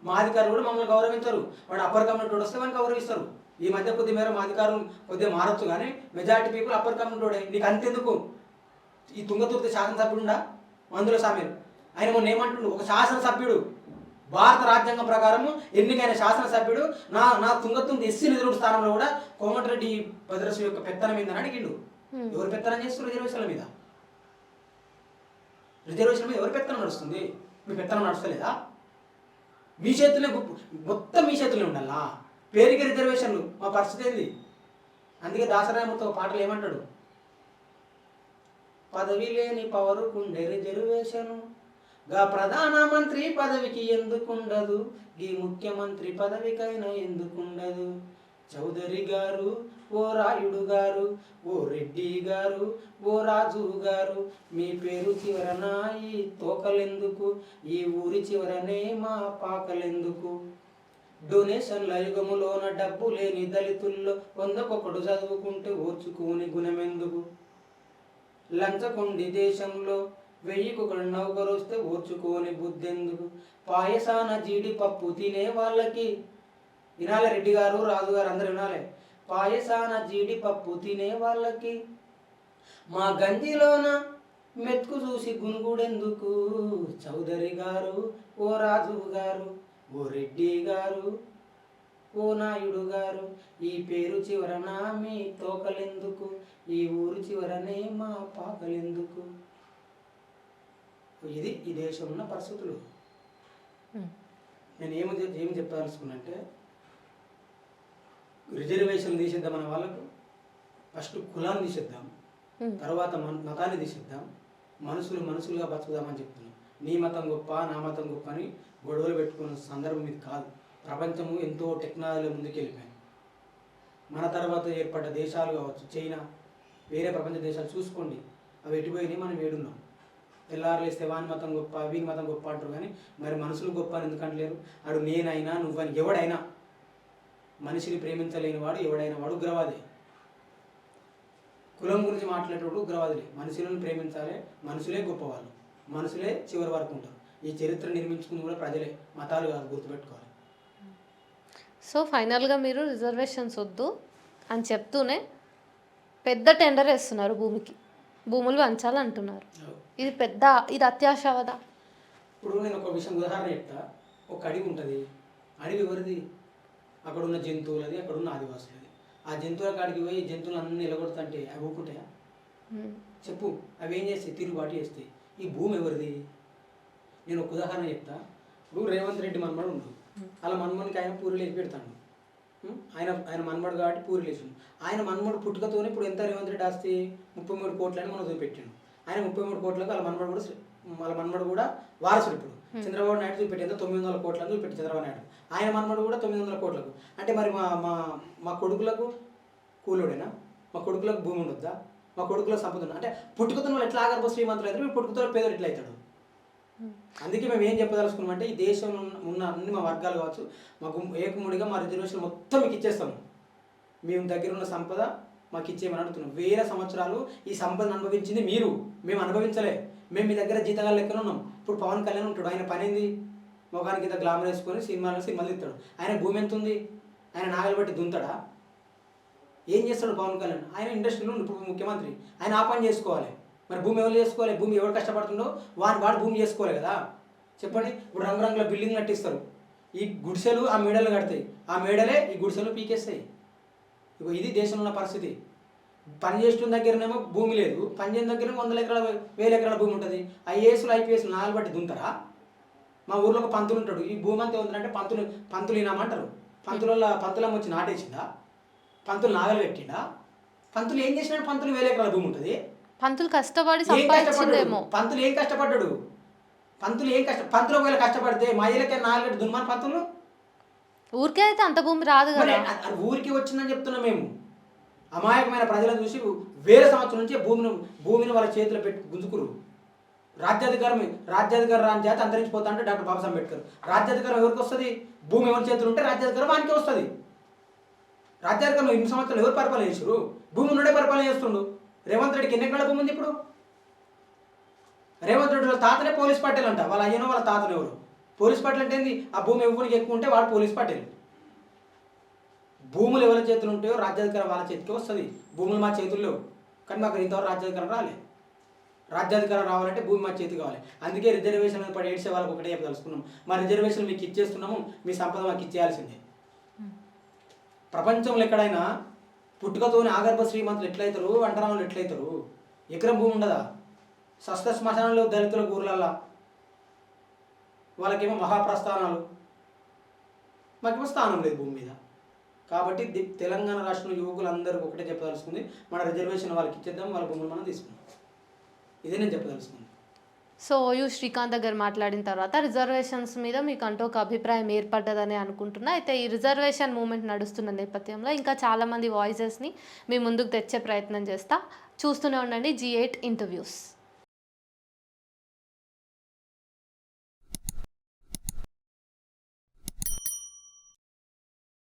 మా అధికారులు కూడా మమ్మల్ని గౌరవించరు. వాడు అప్పర్ కమ్యూనిటీ వస్తే వాడిని గౌరవిస్తారు. ఈ మధ్య కొద్ది మేర మా అధికారులు కొద్దిగా మారచ్చు, కానీ మెజారిటీ పీపుల్ అప్పర్ కమ్యూనిటీ. నీకు అంతెందుకు? ఈ తుంగతుర్తి శాసనసభ్యుడుండా మందుల సామీలు, ఆయన మొన్న ఏమంటుండు, ఒక శాసనసభ్యుడు భారత రాజ్యాంగం ప్రకారం ఎన్నికైన శాసనసభ్యుడు నా తుంగతుర్తి ఎస్సీ నిధుల స్థానంలో కూడా కోమటిరెడ్డి భద్రశ్రీ యొక్క పెత్తనం ఏందని అడిగిండు. ఎవరు పెత్తనం చేస్తారు రిజర్వేషన్ల మీద? రిజర్వేషన్ల మీద ఎవరు పెత్తనం నడుస్తుంది? మీ పెత్తనం నడుస్తలేదా? మీ చేతులే, మొత్తం మీ చేతులే ఉండాలా? పేరుకి రిజర్వేషన్లు, మా పరిస్థితి ఏంది? అందుకే దాసరాయమతో పాటలు ఏమంటాడు, పదవి లేని పవరుకుండే రిజర్వేషను, గా ప్రధానమంత్రి పదవికి ఎందుకుండదు, ఈ ముఖ్యమంత్రి పదవికైనా ఎందుకుండదు. చౌదరి గారు, ఓ రాయుడు గారు, ఓ రెడ్డి గారు, ఓ రాజు గారు, మీ పేరు చివరన ఈ తోకలెందుకు, ఈ ఊరి చివరనే మా పాకలెందుకు. డొనేషన్ల యుగములోన డబ్బు లేని దళితుల్లో 100కొకడు చదువుకుంటే ఓర్చుకోని గుణమెందుకు. లంచకొండి దేశంలో 1000 నౌకరొస్తే ఓర్చుకోని బుద్ధెందుకు పాయసాన జీడిపప్పు తినే వాళ్ళకి వినాలి రెడ్డి గారు రాజు గారు అందరు వినాలి పాయసాన జీడిపప్పు తినే వాళ్ళకి మా గంజిలోన మెతుకు చూసి గునుగుడెందుకు చౌదరి గారు ఓ రాజు గారు ఓ రెడ్డి గారు ఓ నాయుడు గారు ఈ పేరు చివరన మీ తోకలెందుకు ఈ ఊరు చివరనే మా పాకలెందుకు ఇది ఈ దేశంలో ఉన్న పరిస్థితులు. నేను ఏమి చెప్పదలుచుకున్నంటే రిజర్వేషన్ తీసేద్దాం మన వాళ్ళకు ఫస్ట్ కులాన్ని తీసేద్దాం తర్వాత మతాన్ని తీసేద్దాం మనుషులుగా బతుకుదామని చెప్తున్నాం. నీ మతం గొప్ప నా మతం గొప్ప అని గొడవలు పెట్టుకున్న సందర్భం ఇది కాదు. ప్రపంచము ఎంతో టెక్నాలజీ ముందుకు వెళ్ళిపోయింది. మన తర్వాత ఏర్పడ్డ దేశాలు కావచ్చు చైనా వేరే ప్రపంచ దేశాలు చూసుకోండి అవి ఎటుపోయినాయి మనం వేడున్నాం. తెల్లారులేస్తే వాని మతం గొప్ప వీని మతం గొప్ప అంటారు కానీ మరి మనుషులు గొప్ప అని ఎందుకంటలేరు. అడు నేనైనా నువ్వని ఎవడైనా మనిషిని ప్రేమించలేని వాడు ఎవడైనా వాడు ఉగ్రవాదే. కులం గురించి మాట్లాడేటప్పుడు ఉగ్రవాదులే. మనుషులను ప్రేమించాలి, మనుషులే గొప్పవాళ్ళు, మనుషులే చివరి వరకు ఉంటారు. ఈ చరిత్ర నిర్మించుకుని కూడా ప్రజలే, మతాలు కాదు, గుర్తుపెట్టుకోవాలి. సో ఫైనల్గా మీరు రిజర్వేషన్స్ వద్దు అని చెప్తూనే పెద్ద టెండర్ వేస్తున్నారు భూములు పంచాలంటున్నారు. ఇది అత్యాశ కదా. ఇప్పుడు నేను ఒక విషయం ఉదాహరణ చెప్తా. ఒక అడవి ఉంటుంది. అడవి ఎవరిది? అక్కడ ఉన్న జంతువులది, అక్కడ ఉన్న ఆదివాసులది. ఆ జంతువుల కాడికి పోయి జంతువులు అన్నీ నిలగొడుతుంటే అవి ఊరుకుంటాయా? చెప్పు. అవి ఏం చేస్తాయి? తిరుగుబాటు చేస్తాయి. ఈ భూమి ఎవరిది? నేను ఒక ఉదాహరణ చెప్తా. ఇప్పుడు రేవంత్ రెడ్డి మనమడు ఉండు, అలా మన్మడికి ఆయన పూరీలు వేసి పెడతాడు. ఆయన మన్మడు కాబట్టి పూరీలు వేసిండు. ఆయన మన్మడు పుట్టుకతోనే ఇప్పుడు ఎంత రేవంత్ రెడ్డి ఆస్తి 33 కోట్లని మనం చూపెట్టాడు. ఆయన 33 కోట్లకు వాళ్ళ మన్మడు కూడా వారసుడు. ఇప్పుడు చంద్రబాబు నాయుడు చూపెట్టేంత 900 కోట్లని చూపెట్టి చంద్రబాబు నాయుడు. ఆయన మన్మడు కూడా 900 కోట్లకు. అంటే మరి మా కొడుకులకు కూలోడేనా? మా కొడుకులకు భూమి ఉండొద్దా? మా కొడుకులకు సంపద ఉందా? అంటే పుట్టుకతో వాళ్ళు ఎట్లా ఆగర్భ శ్రీమంతులు అవుతారు, మీరు పుట్టుకతో పేదలు ఎట్లా అవుతాడు? అందుకే మేము ఏం చెప్పదలుచుకున్నామంటే ఈ దేశంలో ఉన్న అన్ని మా వర్గాలు కావచ్చు మాకు ఏకముడిగా మా రిజర్వేషన్ మొత్తం మీకు ఇచ్చేస్తాము. మేము దగ్గర ఉన్న సంపద మాకు ఇచ్చేయమని అడుగుతున్నాం. 1000 సంవత్సరాలు ఈ సంపదను అనుభవించింది మీరు, మేము అనుభవించలే. మేము మీ దగ్గర జీతగాలు లెక్కన ఉన్నాం. ఇప్పుడు పవన్ కళ్యాణ్ ఉంటాడు. ఆయన పని ఏంది? మొగానికి ఇంత గ్లామర్ వేసుకొని సినిమాలు ఇస్తాడు. ఆయన భూమి ఎంత ఉంది? ఆయన నాగలు బట్టి దుంతాడా? ఏం చేస్తాడు పవన్ కళ్యాణ్? ఆయన ఇండస్ట్రీలో ఇప్పుడు ముఖ్యమంత్రి. ఆయన ఆ పని చేసుకోవాలి. మరి భూమి ఎవరు చేసుకోవాలి? భూమి ఎవరు కష్టపడుతుండో వాడు భూమి చేసుకోవాలి కదా. చెప్పండి. ఇప్పుడు రంగురంగుల బిల్డింగ్ కట్టిస్తారు. ఈ గుడిసెలు ఆ మేడలు కడతాయి. ఆ మేడలే ఈ గుడిసెలు పీకేస్తాయి. ఇగో ఇది దేశంలో ఉన్న పరిస్థితి. పని చేస్తున్న దగ్గరనేమో భూమి లేదు, పని చేయని దగ్గర 100 ఎకరాల 1000 ఎకరాల భూమి ఉంటుంది. ఐఏఎస్లు ఐపీఎస్లు నాలుగు బట్టి దుంతారా? మా ఊర్లో ఒక పంతులు ఉంటాడు. ఈ భూమి అంతా ఉందంటే పంతులు ఇనామంటారు. పంతులమ్మ వచ్చి నాటేసిందా? పంతులు నాగలు పెట్టిండా? పంతులు ఏం చేసినాడు? పంతులు 1000 ఎకరాల భూమి ఉంటుంది. పంతులు కష్టపడి సంపాదించిందేమో. పంతులు ఏం కష్టపడ్డాడు? పంతులు ఒకవేళ కష్టపడితే మా ఇళ్ళకే 4 గంటలు దున్మాన్ పంతులు ఊరికే అయితే అంత భూమి రాదు కదా. ఊరికి వచ్చిందని చెప్తున్నాం మేము. అమాయకమైన ప్రజలను చూసి 1000 సంవత్సరం నుంచి భూమిని వాళ్ళ చేతిలో పెట్టి గుంజుకురు. రాజ్యాధికారం రాని చేత అంతరించిపోతా అంటే డాక్టర్ బాబాసాహెబ్ అంబేద్కర్. రాజ్యాధికారం ఎవరికి వస్తుంది? భూమి ఎవరి చేతులు ఉంటే రాజ్యాధికారం వానికి వస్తుంది. రాజ్యాధికారం 2 సంవత్సరాలు ఎవరు పరిపాలన చేశారు? భూమి నుండే పరిపాలన చేస్తుండు. రేవంత్ రెడ్డికి ఎన్ని ఎకరాల భూమి ఉంది ఇప్పుడు? రేవంత్ రెడ్డి వాళ్ళ తాతనే పోలీస్ పటేల్ అంట. వాళ్ళ అయ్యనో వాళ్ళ తాతను ఎవరు? పోలీస్ పటేల్ అంటే ఏంది? ఆ భూమి ఎవరికి ఎక్కువ ఉంటే వాడు పోలీస్ పటేల్. భూములు ఎవరి చేతులు ఉంటాయో రాజ్యాధికారం వాళ్ళ చేతికి వస్తుంది. భూములు మా చేతుల్లో. కానీ మాకు ఇంతవరకు రాజ్యాధికారం రాలే. రాజ్యాధికారం రావాలంటే భూమి మా చేతి కావాలి. అందుకే రిజర్వేషన్ పడి ఏడ్చే వాళ్ళకి ఒకటే తెలుసుకున్నాం. మా రిజర్వేషన్ మీకు ఇచ్చేస్తున్నాము, మీ సంపద మాకు ఇచ్చేయాల్సిందే. ప్రపంచంలో ఎక్కడైనా పుట్టుకతోని ఆగర్భ శ్రీమంతులు ఎట్లయితారు, వంటరాములు ఎట్లయితారు? ఎకరం భూమి ఉండదా? సస్త శ్మశానంలో దళితుల ఊర్లల్లా వాళ్ళకేమో మహాప్రస్థానాలు, మాకేమో స్థానం లేదు భూమి మీద. కాబట్టి తెలంగాణ రాష్ట్రంలో యువకులందరూ ఒకటే చెప్పదలుచుకుంది, మన రిజర్వేషన్ వాళ్ళకి ఇచ్చేద్దాం, వాళ్ళ భూములు మనం తీసుకుందాం. ఇదే నేను చెప్పదలుచుకుంది. సో ఓయూ శ్రీకాంత్ దగ్గర మాట్లాడిన తర్వాత రిజర్వేషన్స్ మీద మీకు అంటూ ఒక అభిప్రాయం ఏర్పడ్డదని అనుకుంటున్నా. అయితే ఈ రిజర్వేషన్ మూమెంట్ నడుస్తున్న నేపథ్యంలో ఇంకా చాలామంది వాయిసెస్ని మీ ముందుకు తెచ్చే ప్రయత్నం చేస్తా. చూస్తూనే ఉండండి G8 ఇంటర్వ్యూస్.